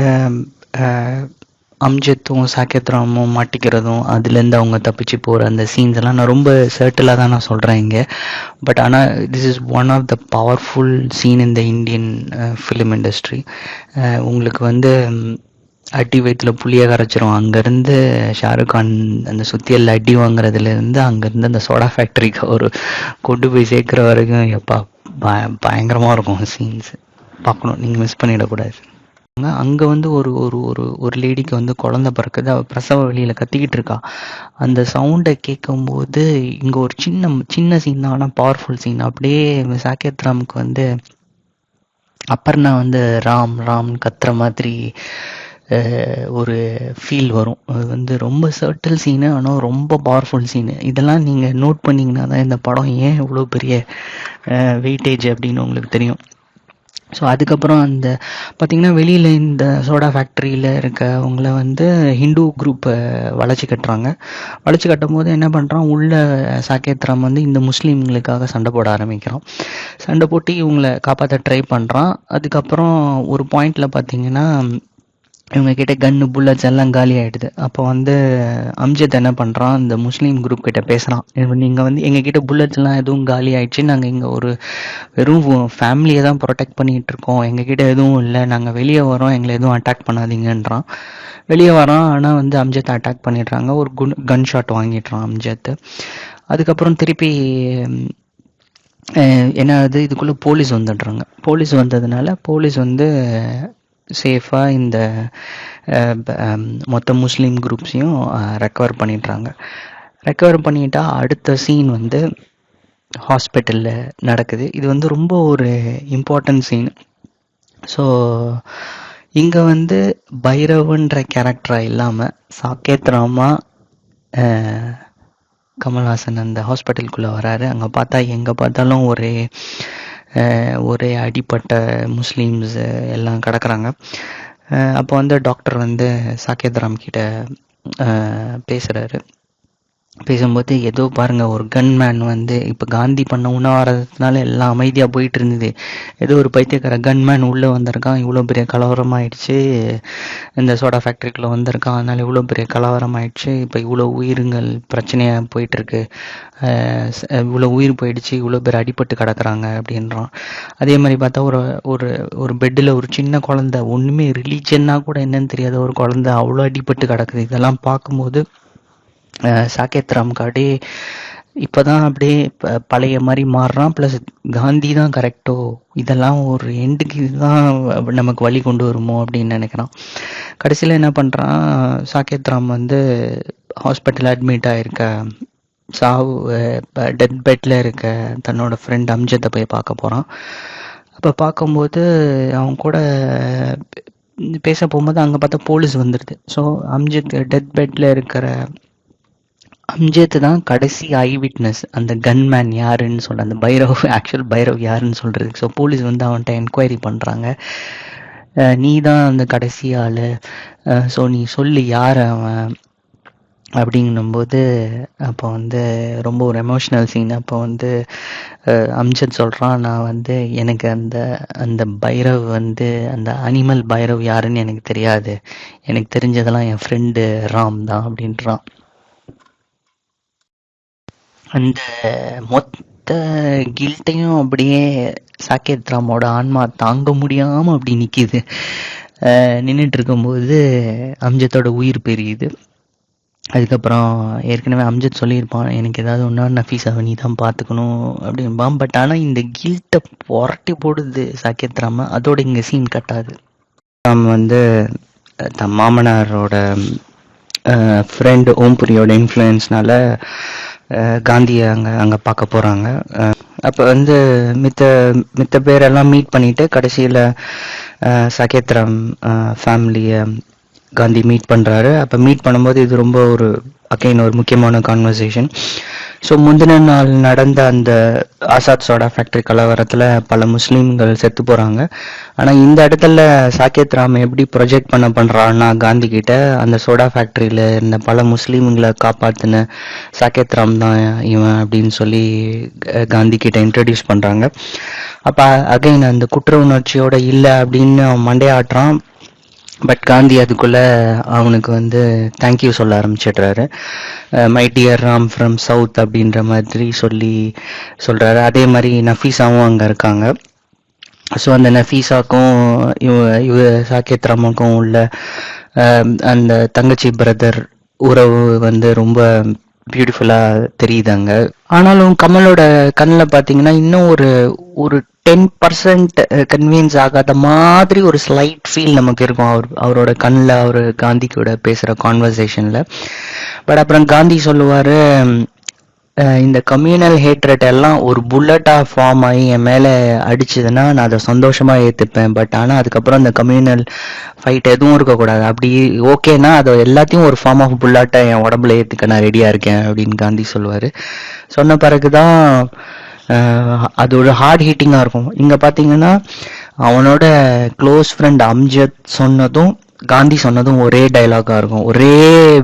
அம்ஜத்தும் சாகேத் ராமும் மாட்டிக்கிறதும் அதுலேருந்து அவங்க தப்பிச்சு போகிற அந்த சீன்ஸ் எல்லாம் நான் ரொம்ப சர்ட்டிலாக தான் நான் சொல்கிறேன் இங்கே. பட் ஆனால் this is one of the powerful scene in the Indian film industry. உங்களுக்கு வந்து அடி வயிற்றுல புளியை கரைச்சிரும். அங்கேருந்து ஷாருக் கான் அந்த சுத்தியல்ல அடி வாங்குறதுலேருந்து அங்கேருந்து அந்த சோடா ஃபேக்ட்ரிக்கு ஒரு கொண்டு போய் சேர்க்குற வரைக்கும் எப்பா பயங்கரமாக இருக்கும் சீன்ஸ். பார்க்கணும், நீங்கள் மிஸ் பண்ணிடக்கூடாது. அங்கே வந்து ஒரு ஒரு ஒரு ஒரு லேடிக்கு வந்து குழந்தை பிறக்குது. அவள் பிரசவ வழியில் கத்திக்கிட்டு இருக்கா. அந்த சவுண்டை கேட்கும்போது இங்கே ஒரு சின்ன சின்ன சீன் தான், ஆனால் பவர்ஃபுல் சீன். அப்படியே சாகேத் ராமுக்கு வந்து அப்பர்ணா வந்து ராம் ராம்னு கத்துற மாதிரி ஒரு ஃபீல் வரும். அது வந்து ரொம்ப சர்ட்டில் சீனு, ஆனால் ரொம்ப பவர்ஃபுல் சீனு. இதெல்லாம் நீங்கள் நோட் பண்ணிங்கன்னா தான் இந்த படம் ஏன் இவ்வளோ பெரிய வெயிட்டேஜ் அப்படின்னு உங்களுக்கு தெரியும். ஸோ அதுக்கப்புறம் அந்த பார்த்திங்கன்னா வெளியில் இந்த சோடா ஃபேக்ட்ரியில் இருக்கவங்கள வந்து ஹிந்து குரூப்பை வளைச்சி கட்டுறாங்க. வளைச்சி கட்டும் போது என்ன பண்ணுறான், உள்ள சாகேத் ராம் வந்து இந்த முஸ்லீம்களுக்காக சண்டை போட ஆரம்பிக்கிறான். சண்டை போட்டு இவங்களை காப்பாற்ற ட்ரை பண்ணுறான். அதுக்கப்புறம் ஒரு பாயிண்டில் பார்த்திங்கன்னா இவங்க கிட்ட கன்னு புல்லட்ஸ் எல்லாம் காலி ஆகிடுது. அப்போ வந்து அம்ஜத் என்ன பண்ணுறான், இந்த முஸ்லீம் குரூப் கிட்ட பேசுகிறான். நீங்கள் வந்து எங்ககிட்ட புல்லட்ஸ்லாம் எதுவும் காலி ஆகிடுச்சு, நாங்கள் இங்கே ஒரு வெறும் ஃபேமிலியை தான் ப்ரொடெக்ட் பண்ணிகிட்டு இருக்கோம், எங்ககிட்ட எதுவும் இல்லை, நாங்கள் வெளியே வரோம், எங்களை எதுவும் அட்டாக் பண்ணாதீங்கன்றான். வெளியே வரான், ஆனால் வந்து அம்ஜத்தை அட்டாக் பண்ணிடுறாங்க. ஒரு கன் ஷாட் வாங்கிடுறான் அம்ஜத். அதுக்கப்புறம் திருப்பி என்ன ஆகுது, இதுக்குள்ளே போலீஸ் வந்துடுறாங்க. போலீஸ் வந்ததுனால போலீஸ் வந்து சேஃபாக இந்த மொத்த முஸ்லீம் குரூப்ஸையும் ரெக்கவர் பண்ணிடுறாங்க. ரெக்கவர் பண்ணிட்டா அடுத்த சீன் வந்து ஹாஸ்பிட்டலில் நடக்குது. இது வந்து ரொம்ப ஒரு இம்பார்ட்டன்ட் சீன். ஸோ இங்கே வந்து பைரவன்ற கேரக்டராக இல்லாமல் சாகேத் ராமா கமல்ஹாசன் அந்த ஹாஸ்பிட்டலுக்குள்ளே வராரு. அங்கே பார்த்தா எங்கே பார்த்தாலும் ஒரே அடிப்பட்ட முஸ்லீம்ஸ் எல்லாம் கிடக்குறாங்க. அப்போ வந்து டாக்டர் வந்து சாகேத் ராம் கிட்ட பேசுகிறாரு. பேசும்போது ஏதோ பாருங்கள், ஒரு கன்மேன் வந்து இப்போ காந்தி பண்ண உண்ணாவிரதத்தினால எல்லாம் அமைதியாக போயிட்டு இருந்தது, ஏதோ ஒரு பைத்தியக்கார கன்மேன் உள்ளே வந்திருக்கான், இவ்வளோ பெரிய கலவரம் ஆயிடுச்சு, இந்த சோடா ஃபேக்ட்ரிக்குள்ளே வந்திருக்கான், அதனால் இவ்வளோ பெரிய கலவரம் ஆயிடுச்சு, இப்போ இவ்வளோ உயிர்கள் பிரச்சனையாக போயிட்டுருக்கு, இவ்வளோ உயிர் போயிடுச்சு, இவ்வளோ பேர் அடிபட்டு கிடக்குறாங்க அப்படின்றான். அதே மாதிரி பார்த்தா ஒரு ஒரு ஒரு பெட்டில் ஒரு சின்ன குழந்தை, ஒன்றுமே ரிலீஜன்னாக கூட என்னன்னு தெரியாத ஒரு குழந்தை அவ்வளோ அடிபட்டு கிடக்குது. இதெல்லாம் பார்க்கும்போது சாகேத் ராம் காடே இப்போ தான் அப்படியே பழைய மாதிரி மாறுறான். ப்ளஸ் காந்தி தான் கரெக்டோ, இதெல்லாம் ஒரு எண்டுக்கு இதுதான் நமக்கு வழி கொண்டு வருமோ அப்படின்னு நினைக்கிறான். கடைசியில் என்ன பண்ணுறான், சாகேத் ராம் வந்து ஹாஸ்பிட்டல் அட்மிட் ஆகிருக்க, டெத் பெட்டில் இருக்க தன்னோட ஃப்ரெண்ட் அம்ஜத்தை போய் பார்க்க போகிறான். அப்போ பார்க்கும்போது அவன் கூட பேச போகும்போது அங்கே பார்த்தா போலீஸ் வந்துடுது. ஸோ அம்ஜத் டெத் பெட்டில் இருக்கிற அம்ஜத் தான் கடைசி ஐ விட்னஸ், அந்த கன்மேன் யாருன்னு சொல்கிற, அந்த ஆக்சுவல் பைரவ் யாருன்னு சொல்கிறதுக்கு. ஸோ போலீஸ் வந்து அவன்கிட்ட என்கொயரி பண்ணுறாங்க, நீ தான் அந்த கடைசி ஆள், ஸோ நீ சொல்லு யார் அவன் அப்படிங்கும்போது அப்போ வந்து ரொம்ப ஒரு எமோஷ்னல் சீன். அப்போ வந்து அம்ஜத் சொல்கிறான், நான் வந்து எனக்கு அந்த பைரவ் வந்து அந்த அனிமல் பைரவ் யாருன்னு எனக்கு தெரியாது, எனக்கு தெரிஞ்சதெல்லாம் என் ஃப்ரெண்டு ராம் தான் அப்படின்றான். அந்த மொத்த கில்ட்டையும் அப்படியே சாகேத் ராமோட ஆன்மா தாங்க முடியாமல் அப்படி நிற்கிது. நின்றுட்டு இருக்கும்போது அம்ஜத்தோட உயிர் பெரியுது. அதுக்கப்புறம் ஏற்கனவே அம்ஜத் சொல்லியிருப்பான், எனக்கு ஏதாவது ஒன்றா நஃபீஸாவை நீ தான் பார்த்துக்கணும் அப்படின்பான். பட் ஆனால் இந்த கில்ட்டை புரட்டி போடுது சாகேத் ராம. அதோட இங்கே சீன் கட்டாது. ராம் வந்து தன் மாமனாரோட ஃப்ரெண்டு ஓம்புரியோட இன்ஃப்ளூயன்ஸ்னால காந்தியை அங்கே பார்க்க போகிறாங்க. அப்போ வந்து மித்த பேரெல்லாம் மீட் பண்ணிவிட்டு கடைசியில் சாகேத் ராம் ஃபேமிலியை காந்தி மீட் பண்ணுறாரு. அப்போ மீட் பண்ணும்போது இது ரொம்ப ஒரு அகைன் ஒரு முக்கியமான கான்வர்சேஷன். ஸோ முந்தின நாள் நடந்த அந்த ஆசாத் சோடா ஃபேக்டரி கலவரத்தில் பல முஸ்லீம்கள் செத்து போகிறாங்க. ஆனால் இந்த இடத்துல சாக்கேத் ராம் எப்படி ப்ரொஜெக்ட் பண்ணுறான்னா காந்தி கிட்ட அந்த சோடா ஃபேக்ட்ரியில் இருந்த பல முஸ்லீம்களை காப்பாற்றின சாக்கேத் ராம் தான் இவன் அப்படின்னு சொல்லி காந்தி கிட்ட இன்ட்ரடியூஸ் பண்ணுறாங்க. அப்போ அகைன் அந்த குற்ற உணர்ச்சியோட இல்லை அப்படின்னு அவன் மண்டையாட்டுறான். பட் காந்தி அதுக்குள்ள அவனுக்கு வந்து தேங்க்யூ சொல்ல ஆரம்பிச்சிடுறாரு. My dear Ram from south அப்படின்ற மாதிரி சொல்றாரு. அதே மாதிரி நஃபீஸாவும் அங்கே இருக்காங்க. ஸோ அந்த நஃபீஸாக்கும் இவ சாக்கேத் ராமுக்கும் உள்ள அந்த தங்கச்சி பிரதர் உறவு வந்து ரொம்ப பியூட்டிஃபுல்லாக தெரியுதாங்க. ஆனாலும் கமலோட கண்ணில் பார்த்தீங்கன்னா இன்னும் ஒரு 10% கன்வின்ஸ் ஆகாத மாதிரி ஒரு ஸ்லைட் ஃபீல் நமக்கு இருக்கும் அவரோட கண்ணில், அவர் காந்தி கூட பேசுகிற கான்வர்சேஷனில். பட் அப்புறம் காந்தி சொல்லுவார், இந்த கம்யூனல் ஹேட்ரட் எல்லாம் ஒரு புல்லட்டாக ஃபார்ம் ஆகி என் மேலே அடிச்சதுன்னா நான் அதை சந்தோஷமாக ஏற்றுப்பேன். பட் ஆனால் அதுக்கப்புறம் அந்த கம்யூனல் ஃபைட் எதுவும் இருக்கக்கூடாது. அப்படி ஓகேனா அதை எல்லாத்தையும் ஒரு ஃபார்ம் ஆஃப் புல்லட்டாக என் உடம்புல ஏற்றுக்க நான் ரெடியாக இருக்கேன் அப்படின்னு காந்தி சொல்லுவார். சொன்ன பிறகு தான் அது ஒரு ஹார்ட் ஹீட்டிங்காக இருக்கும். இங்கே பார்த்தீங்கன்னா அவனோட க்ளோஸ் ஃப்ரெண்ட் அம்ஜத் சொன்னதும் காந்தி சொன்னதும் ஒரே டைலாகாக இருக்கும், ஒரே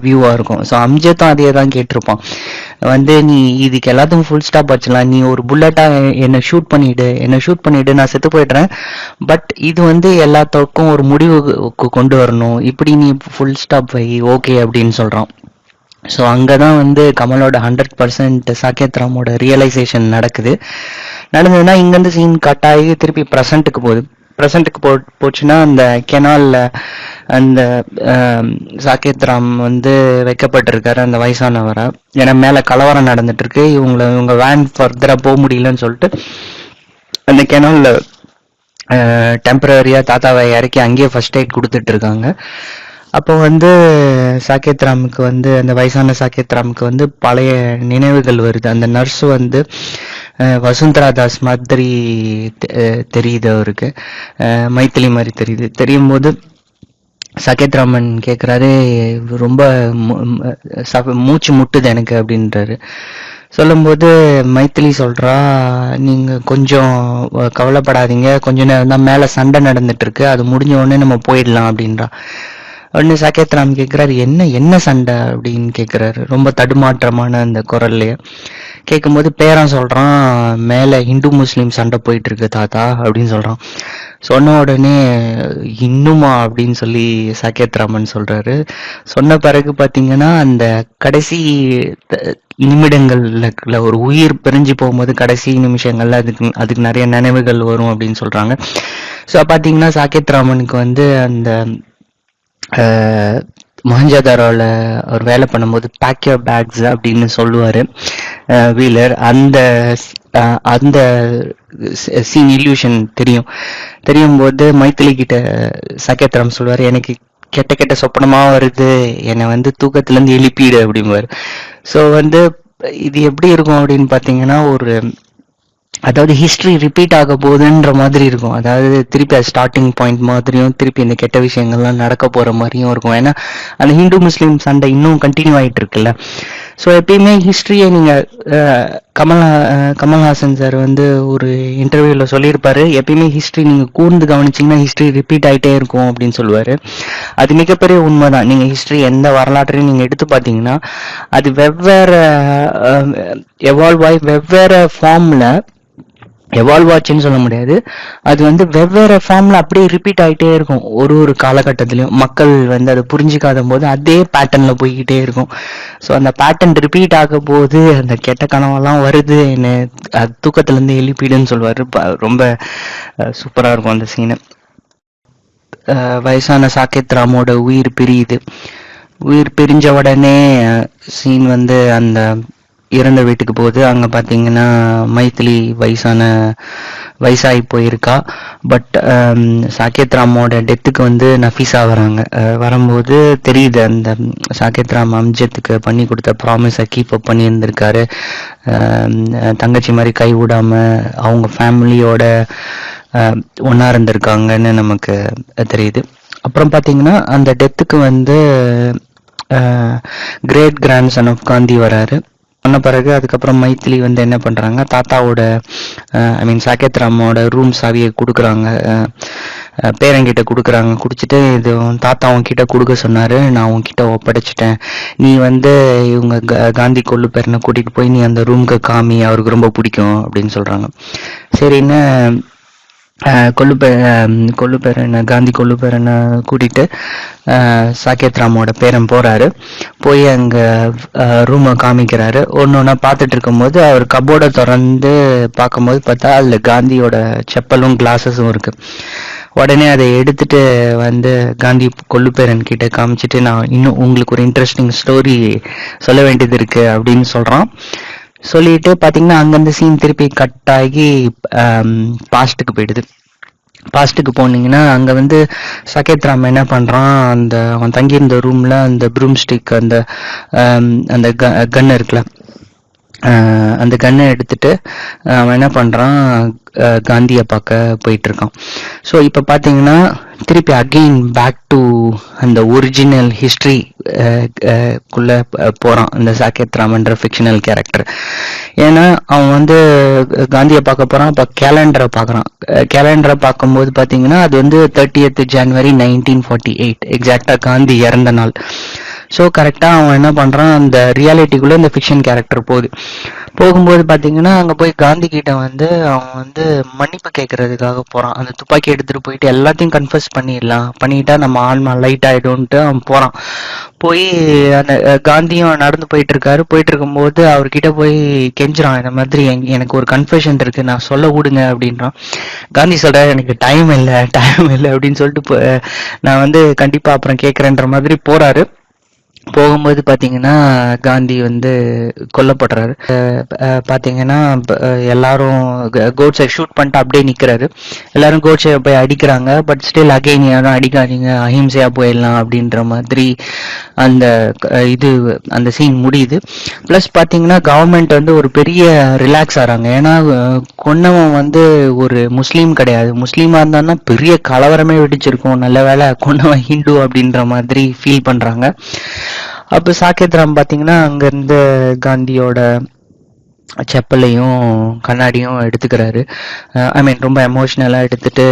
வியூவாக இருக்கும். ஸோ அம்ஜத்தும் அதே தான் கேட்டிருப்பான். வந்து நீ இதுக்கு எல்லாத்துக்கும் ஃபுல் ஸ்டாப் வச்சலாம், நீ ஒரு புல்லட்டாக என்னை ஷூட் பண்ணிவிடு, நான் செத்து போய்ட்றேன். பட் இது வந்து எல்லாத்துக்கும் ஒரு முடிவுக்கு கொண்டு வரணும், இப்படி நீ ஃபுல் ஸ்டாப் வை ஓகே அப்படின்னு சொல்கிறான். ஸோ அங்கே தான் வந்து கமலோட 100% சாக்கேத் ராமோட ரியலைசேஷன் நடந்ததுன்னா இங்கேருந்து சீன் கட் ஆகி திருப்பி ப்ரெசண்ட்டுக்கு போச்சுன்னா அந்த கெனாலில் அந்த சாக்கேத் ராம் வந்து வைக்கப்பட்டிருக்காரு அந்த வயசானவரை. ஏன்னா மேலே கலவரம் நடந்துட்டு இருக்கு, இவங்க வேன் ஃபர்தராக போக முடியலன்னு சொல்லிட்டு அந்த கெனாலில் டெம்பரரியாக தாத்தாவை இறக்கி அங்கேயே ஃபர்ஸ்ட் எய்ட் கொடுத்துட்டு இருக்காங்க. அப்போ வந்து சாக்கேத் ராமுக்கு வந்து அந்த வயசான சாக்கேத் ராமுக்கு வந்து பழைய நினைவுகள் வருது. அந்த நர்ஸ் வந்து வசுந்தரா தாஸ் மாதிரி தெரியுது அவருக்கு, மைத்திலி மாதிரி தெரியும் போது சாக்கேத் ராமன் கேட்குறாரு, ரொம்ப மூச்சு முட்டுது எனக்கு அப்படின்றாரு. சொல்லும்போது மைத்திலி சொல்கிறா, நீங்கள் கொஞ்சம் கவலைப்படாதீங்க, கொஞ்ச நேரம் தான், மேலே சண்டை நடந்துட்டு இருக்கு, அது முடிஞ்ச உடனே நம்ம போயிடலாம் அப்படின்றா. உடனே சாக்கேத் ராம் கேட்குறாரு, என்ன சண்டை அப்படின்னு கேட்குறாரு, ரொம்ப தடுமாற்றமான அந்த குரல்லையே. கேட்கும்போது பேரன் சொல்கிறான், மேலே ஹிந்து முஸ்லீம் சண்டை போயிட்டு இருக்கு தாத்தா அப்படின்னு சொல்கிறான். சொன்ன உடனே இன்னுமா அப்படின்னு சொல்லி சாக்கேத் ராமன் சொல்கிறாரு. சொன்ன பிறகு பார்த்தீங்கன்னா அந்த கடைசி நிமிடங்கள்ல ஒரு உயிர் பிரிஞ்சு போகும்போது கடைசி நிமிஷங்கள்ல அதுக்கு நிறைய நினைவுகள் வரும் அப்படின்னு சொல்கிறாங்க. ஸோ பார்த்தீங்கன்னா சாக்கேத் ராமனுக்கு வந்து அந்த மொஹஞ்சதாரோவில் அவர் வேலை பண்ணும்போது பேக் யுவர் பேக்ஸ் அப்படின்னு சொல்லுவார் வீலர். அந்த சீன் இல்யூஷன் தெரியும் போது மைத்திலி கிட்ட சாக்கேத் ராம் சொல்லுவார், எனக்கு கெட்ட சொப்பனமாக வருது, என்னை வந்து தூக்கத்துலேருந்து எழுப்பிடு அப்படிங்குவார். ஸோ வந்து இது எப்படி இருக்கும் அப்படின்னு பார்த்தீங்கன்னா அதாவது ஹிஸ்ட்ரி ரிப்பீட் ஆக போகுதுன்ற மாதிரி இருக்கும். அதாவது திருப்பி அது ஸ்டார்டிங் பாயிண்ட் மாதிரியும் திருப்பி இந்த கெட்ட விஷயங்கள்லாம் நடக்க போகிற மாதிரியும் இருக்கும். ஏன்னா அந்த ஹிந்து முஸ்லீம் சண்டை இன்னும் கண்டினியூ ஆகிட்டு இருக்குல்ல. ஸோ எப்பயுமே ஹிஸ்ட்ரியை நீங்கள் கமல்ஹாசன் சார் வந்து ஒரு இன்டர்வியூவில் சொல்லியிருப்பாரு, எப்பயுமே ஹிஸ்ட்ரி நீங்கள் கூர்ந்து கவனிச்சிங்கன்னா ஹிஸ்ட்ரி ரிப்பீட் ஆகிட்டே இருக்கும் அப்படின்னு சொல்லுவார். அது மிகப்பெரிய உண்மை தான். நீங்கள் ஹிஸ்ட்ரி எந்த வரலாற்றையும் நீங்கள் எடுத்து பார்த்தீங்கன்னா அது வெவ்வேறு எவால்வ் ஆகி வெவ்வேறு ஃபார்மில் எவால்வ் ஆச்சுன்னு சொல்ல முடியாது, அது வந்து வெவ்வேறு ஃபார்ம்ல அப்படியே ரிப்பீட் ஆகிட்டே இருக்கும். ஒரு காலகட்டத்திலையும் மக்கள் வந்து அதை புரிஞ்சிக்காத போது அதே பேட்டர்ன்ல போய்கிட்டே இருக்கும். ஸோ அந்த பேட்டர்ன் ரிப்பீட் ஆக போது அந்த கெட்ட கனவெல்லாம் வருது, என்ன அது தூக்கத்துலேருந்து எழுப்பிடுன்னு சொல்லுவார். ரொம்ப சூப்பராக இருக்கும் அந்த சீனு. வயசான சாக்கேத் ராமோட உயிர் பிரிஞ்ச உடனே சீன் வந்து அந்த இறந்த வீட்டுக்கு போகுது. அங்கே பார்த்தீங்கன்னா மைத்திலி வயசாகி போயிருக்கா. பட் சாக்கேத் ராமோட டெத்துக்கு வந்து நஃபீஸா வரும்போது தெரியுது அந்த சாக்கேத் ராம் அம்ஜத்துக்கு பண்ணி கொடுத்த ப்ராமிஸை கீப் அப் பண்ணி இருந்திருக்காரு. தங்கச்சி மாதிரி கை விடாமல் அவங்க ஃபேமிலியோட ஒன்றா இருந்திருக்காங்கன்னு நமக்கு தெரியுது. அப்புறம் பார்த்தீங்கன்னா அந்த டெத்துக்கு வந்து great grand son of Gandhi வராரு. பண்ண பிறகு அதுக்கப்புறம் மைத்திலி வந்து என்ன பண்றாங்க, தாத்தாவோட ஐ மீன் சாக்கெத் ராமோட ரூம் சாவியை கொடுக்குறாங்க, பேரங்கிட்ட கொடுக்குறாங்க. குடிச்சிட்டு இது தாத்தா உன்கிட்ட கொடுக்க சொன்னாரு, நான் உன்கிட்ட ஒப்படைச்சிட்டேன், நீ வந்து இவங்க காந்தி கொள்ளு பேரனை கூட்டிட்டு போய் நீ அந்த ரூமுக்கு காமி, அவருக்கு ரொம்ப பிடிக்கும் அப்படின்னு சொல்றாங்க. சரின்னு கொள்ளுப்பேரனை காந்தி கொள்ளுப்பேரனை கூட்டிட்டு சாக்கெத் ராமோட பேரன் போறாரு. போய் அங்க ரூமை காமிக்கிறாரு. ஒன்னொன்னா பார்த்துட்டு இருக்கும்போது அவர் கபோர்டை திறந்து பார்க்கும்போது பார்த்தா அதுல காந்தியோட செப்பலும் கிளாஸஸும் இருக்கு. உடனே அதை எடுத்துட்டு வந்து காந்தி கொள்ளுப்பேரன் கிட்ட காமிச்சிட்டு, நான் இன்னும் உங்களுக்கு ஒரு இன்ட்ரெஸ்டிங் ஸ்டோரி சொல்ல வேண்டியது இருக்கு அப்படின்னு சொல்றான். சொல்லிட்டு பாத்தீங்கன்னா அங்கிருந்து சீன் திருப்பி கட் ஆகி பாஸ்டுக்கு போயிடுது. பாஸ்ட்டுக்கு போனீங்கன்னா அங்க வந்து சகேத் ராம் என்ன பண்றான், அந்த அவன் தங்கியிருந்த ரூம்ல அந்த ப்ரூம் ஸ்டிக், அந்த அந்த கன் இருக்குல்ல, அந்த கன்னை எடுத்துட்டு அவன் என்ன பண்றான், காந்தியை பார்க்க போயிட்டு இருக்கான். ஸோ இப்போ பார்த்தீங்கன்னா திருப்பி அகெயின் பேக் டு அந்த ஒரிஜினல் ஹிஸ்டரி குள்ள போறான் இந்த சாக்கெத் ராமன்ற ஃபிக்ஷனல் கேரக்டர். ஏன்னா அவன் வந்து காந்தியை பார்க்க போறான். இப்போ கேலண்டரை பார்க்கறான். கேலண்டரை பார்க்கும்போது பார்த்தீங்கன்னா அது வந்து 30th January 1948, எக்ஸாக்டா காந்தி இறந்த நாள். ஸோ கரெக்டாக அவன் என்ன பண்ணுறான், அந்த ரியாலிட்டிக்குள்ளே இந்த ஃபிக்ஷன் கேரக்டர் போகும்போது பார்த்தீங்கன்னா அங்கே போய் காந்தி கிட்ட வந்து அவன் வந்து மன்னிப்பு கேட்கறதுக்காக போகிறான். அந்த துப்பாக்கி எடுத்துகிட்டு போயிட்டு எல்லாத்தையும் கன்ஃபர்ஸ் பண்ணிட்டா நம்ம ஆன்மா லைட் ஆகிடும்ன்ட்டு அவன் போகிறான். போய் அந்த காந்தியும் நடந்து போயிட்டு இருக்கும்போது அவர்கிட்ட போய் கெஞ்சுறான், இந்த மாதிரி எனக்கு ஒரு கன்ஃபெஷன் இருக்கு, நான் சொல்ல விடுங்க அப்படின்றான். காந்தி சொல்ற, எனக்கு டைம் இல்லை அப்படின்னு சொல்லிட்டு நான் வந்து கண்டிப்பா அப்புறம் கேட்கறேன்ற மாதிரி போறாரு. போகும்போது பாத்தீங்கன்னா காந்தி வந்து கொல்லப்படுறாரு. பாத்தீங்கன்னா எல்லாரும் கோட்ஸை ஷூட் பண்ணிட்டு அப்படியே நிக்கிறாரு. எல்லாரும் கோட்ஸை போய் அடிக்கிறாங்க. பட் ஸ்டில் அகைன் யாரும் அடிக்காதீங்க, அஹிம்சையா போயிடலாம் அப்படின்ற மாதிரி அந்த அந்த சீன் முடியுது. பிளஸ் பாத்தீங்கன்னா கவர்மெண்ட் வந்து ஒரு பெரிய ரிலாக்ஸ் ஆறாங்க. ஏன்னா கொன்னவன் வந்து ஒரு முஸ்லீம் கிடையாது, முஸ்லீமா இருந்தான்னா பெரிய கலவரமே வெடிச்சிருக்கும், நல்ல வேலை கொன்னவன் ஹிந்து அப்படின்ற மாதிரி ஃபீல் பண்றாங்க. அப்ப சாக்கெத் ராம் பாத்தீங்கன்னா அங்க இருந்து காந்தியோட செப்பலையும் கண்ணாடியும் எடுத்துக்கிறாரு. ஐ மீன் ரொம்ப எமோஷ்னலா எடுத்துட்டு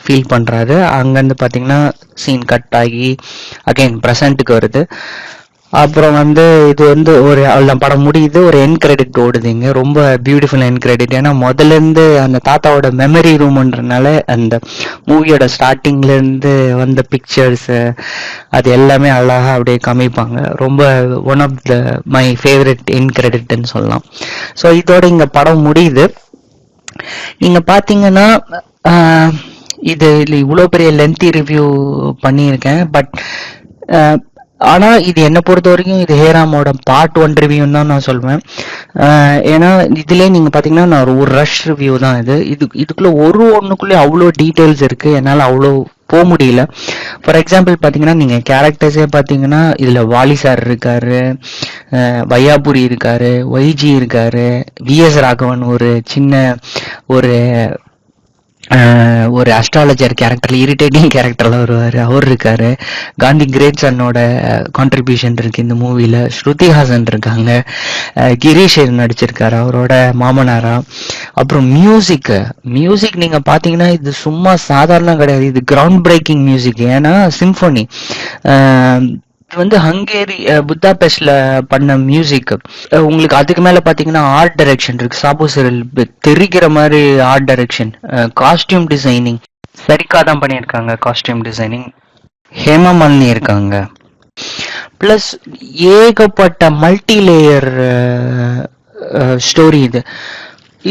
ஃபீல் பண்றாரு. அங்கிருந்து பாத்தீங்கன்னா சீன் கட் ஆகி அகைன் பிரசன்ட்டுக்கு வருது. அப்புறம் வந்து இது வந்து ஒரு படம் முடியுது, ஒரு என் கிரெடிட் ஓடுதுங்க. ரொம்ப பியூட்டிஃபுல் என் கிரெடிட். ஏன்னா முதல்ல இருந்து அந்த தாத்தாவோட மெமரி ரூம்ன்றனால அந்த மூவியோட ஸ்டார்டிங்ல இருந்து வந்த பிக்சர்ஸ் அது எல்லாமே அழகா அப்படியே காமிப்பாங்க. ரொம்ப one of the my favourite என் கிரெடிட்னு சொல்லலாம். ஸோ இதோட இங்க படம் முடியுது. நீங்க பாத்தீங்கன்னா இது இவ்வளோ பெரிய லென்த்தி ரிவ்யூ பண்ணியிருக்கேன். பட் ஆனா இது என்ன பொறுத்த வரைக்கும் இது ஹேராமோட பார்ட் 1 ரிவ்யூன்னு தான் நான் சொல்வேன். ஏன்னா இதுல நீங்க பாத்தீங்கன்னா நான் ஒரு ரஷ் ரிவ்யூ தான் இதுக்குள்ள ஒண்ணுக்குள்ளே அவ்வளோ டீட்டெயில்ஸ் இருக்கு, என்னால அவ்வளோ போக முடியல. ஃபார் எக்ஸாம்பிள் பாத்தீங்கன்னா நீங்க கேரக்டர்ஸே பாத்தீங்கன்னா இதுல வாலி சார் இருக்காரு, வையாபுரி இருக்காரு, வைஜி இருக்காரு, விஎஸ் ராகவன் ஒரு சின்ன ஒரு அஸ்ட்ராலஜர் கேரக்டர்ல இரிட்டேட்டிங் கேரக்டர்ல வருவாரு, அவர் இருக்காரு. காந்தி கிரேட் சன்னோட கான்ட்ரிபியூஷன் இருக்கு இந்த மூவில. ஸ்ருதி ஹாசன் இருக்காங்க, கிரீஷ் நடிச்சிருக்காரு அவரோட மாமனாரா. அப்புறம் மியூசிக் நீங்க பாத்தீங்கன்னா இது சும்மா சாதாரண கிடையாது, இது கிரவுண்ட் பிரேக்கிங் மியூசிக். ஏன்னா சிம்பொனி இது வந்து ஹங்கேரி புத்தாபெஸ்ட்ல பண்ண மியூசிக். உங்களுக்கு அதுக்கு மேல பாத்தீங்கன்னா ஆர்ட் டைரக்ஷன் இருக்கு. சாபு சிரல் தெரிகிற மாதிரி ஆர்ட் டைரக்ஷன், காஸ்டியூம் டிசைனிங் சரிக்கா தான் பண்ணியிருக்காங்க. காஸ்டியூம் டிசைனிங் ஹேமா மாலினி இருக்காங்க. பிளஸ் ஏகப்பட்ட மல்டி லேயர் ஸ்டோரி.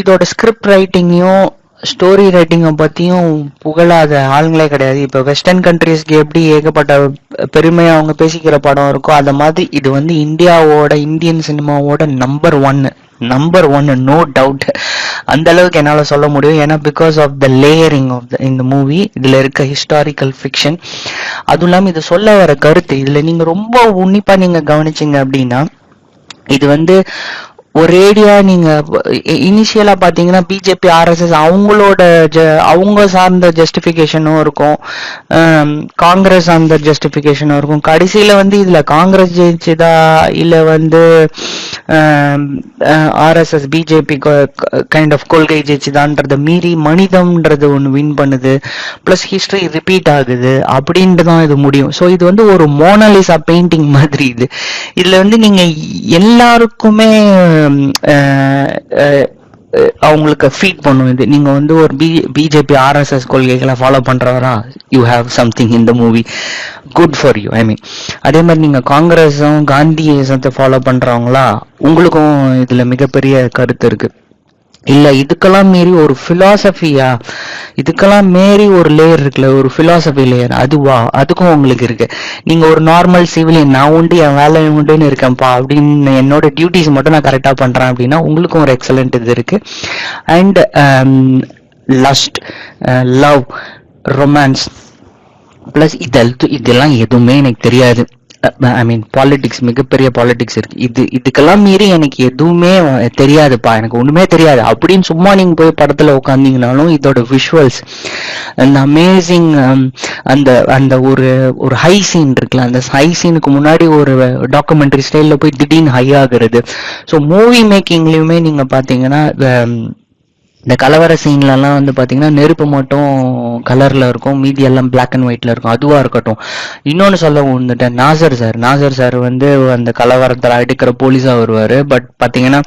இதோட ஸ்கிரிப்ட் ரைட்டிங்கையும் ஸ்டோரி ரைட்டிங்கை பத்தியும் புகழாத ஆளுங்களே கிடையாது. இப்ப வெஸ்டர்ன் கண்ட்ரீஸ்க்கு எப்படி ஏகப்பட்ட பெருமையா அவங்க பேசிக்கிற படம் இருக்கோ அந்த மாதிரி இது வந்து இந்தியன் சினிமாவோட நம்பர் ஒன் நோ டவுட். அந்த அளவுக்கு என்னால சொல்ல முடியும். ஏன்னா because of the layering of இந்த மூவி, இதுல இருக்க ஹிஸ்டாரிக்கல் ஃபிக்ஷன், அதுவும் இல்லாம இது சொல்ல வர கருத்து இதுல நீங்க ரொம்ப உன்னிப்பா நீங்க கவனிச்சீங்க அப்படின்னா இது வந்து ஒரேடியா நீங்க இனிஷியலா பாத்தீங்கன்னா பிஜேபி ஆர்எஸ்எஸ் அவங்களோட அவங்க சார்ந்த ஜஸ்டிபிகேஷனும் இருக்கும், காங்கிரஸ் சார்ந்த ஜஸ்டிபிகேஷனும் இருக்கும். கடைசியில வந்து இதுல காங்கிரஸ் ஜெயிச்சுதா இல்ல வந்து ஆர்எஸ்எஸ் பிஜேபி கைண்ட் ஆஃப் கொள்கை ஜெயிச்சுதான்றத மீறி மனிதம்ன்றது ஒண்ணு வின் பண்ணுது, பிளஸ் ஹிஸ்டரி ரிப்பீட் ஆகுது அப்படின்ட்டுதான் இது முடியும். ஸோ இது வந்து ஒரு மோனாலிசா பெயிண்டிங் மாதிரி. இதுல வந்து நீங்க எல்லாருக்குமே அவங்களுக்கு ஃபீட் பண்ணும். இது நீங்க வந்து ஒரு பிஜேபி ஆர்எஸ்எஸ் கொள்கைகளை ஃபாலோ பண்றவரா, you have something in the movie good for you. I mean அதே மாதிரி நீங்க காங்கிரஸும் காந்தியத்தை ஃபாலோ பண்றவங்களா, உங்களுக்கும் இதுல மிகப்பெரிய கருத்து இருக்கு. இல்ல இதுக்கெல்லாம் மீறி ஒரு பிலாசபியா, இதுக்கெல்லாம் மீறி ஒரு லேயர் இருக்குல்ல, ஒரு பிலாசபி லேயர், அதுவா அதுக்கும் உங்களுக்கு இருக்கு. நீங்க ஒரு நார்மல் சிவிலியன், நான் உண்டு என் வேலை உண்டுன்னு இருக்கேன்ப்பா அப்படின்னு என்னோட டியூட்டிஸ் மட்டும் நான் கரெக்டா பண்றேன் அப்படின்னா உங்களுக்கும் ஒரு எக்ஸலண்ட் இது இருக்கு. And lost, love, romance plus இதெல்லாம் எதுவுமே எனக்கு தெரியாது. ஐ மீன் பாலிடிக்ஸ், மிகப்பெரிய பாலிடிக்ஸ் இருக்கு. இதுக்கெல்லாம் மீறி எனக்கு எதுவுமே தெரியாதுப்பா, எனக்கு ஒண்ணுமே தெரியாது அப்படின்னு சும்மா நீங்க போய் படத்துல உட்காந்தீங்கனாலும் இதோட விஷுவல்ஸ், அந்த அமேசிங், அந்த அந்த ஒரு ஹை சீன் இருக்குல்ல, அந்த ஹை சீனுக்கு முன்னாடி ஒரு டாக்குமெண்ட்ரி ஸ்டைல்ல போய் திடீர்னு ஹை ஆகுறது. ஸோ மூவி மேக்கிங்லயுமே நீங்க பாத்தீங்கன்னா இந்த கலவர சீன்ல எல்லாம் வந்து பாத்தீங்கன்னா நெருப்பு மட்டும் கலர்ல இருக்கும், மீதி எல்லாம் பிளாக் அண்ட் ஒயிட்ல இருக்கும். அதுவா இருக்கட்டும். இன்னொன்னு சொல்ல வந்துட்டேன், நாசர் சார் வந்து அந்த கலவரத்துல அடிக்கிற போலீஸா வருவாரு. பட் பாத்தீங்கன்னா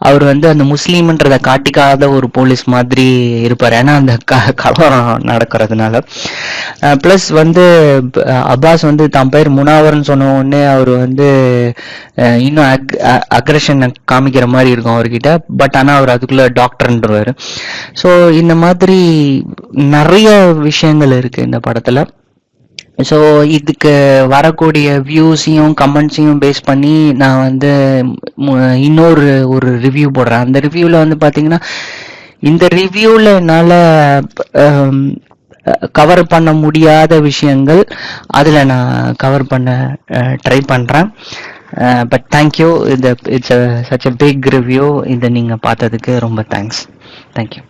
அவர் வந்து அந்த முஸ்லீம்ன்றத காட்டிக்காத ஒரு போலீஸ் மாதிரி இருப்பாரு, ஏன்னா அந்த கலவரம் நடக்கிறதுனால. பிளஸ் வந்து அப்பாஸ் வந்து தான் பேர் முனாவர்னு சொன்ன உடனே அவர் வந்து இன்னும் அக்ரஷன் காமிக்கிற மாதிரி இருக்கும் அவர்கிட்ட. பட் ஆனா அவர் அதுக்குள்ள டாக்டர்ன்றவாரு. ஸோ இந்த மாதிரி நிறைய விஷயங்கள் இருக்கு இந்த படத்துல. ஸோ இதுக்கு வரக்கூடிய வியூஸையும் கமெண்ட்ஸையும் பேஸ் பண்ணி நான் வந்து ஒரு ரிவ்யூ போடுறேன். அந்த ரிவ்யூல வந்து பாத்தீங்கன்னா, இந்த ரிவ்யூல என்னால கவர் பண்ண முடியாத விஷயங்கள் அதுல நான் கவர் பண்ண ட்ரை பண்றேன். But thank you. It's such a big review. இதை நீங்க பார்த்ததுக்கு ரொம்ப தேங்க்ஸ். தேங்க்யூ.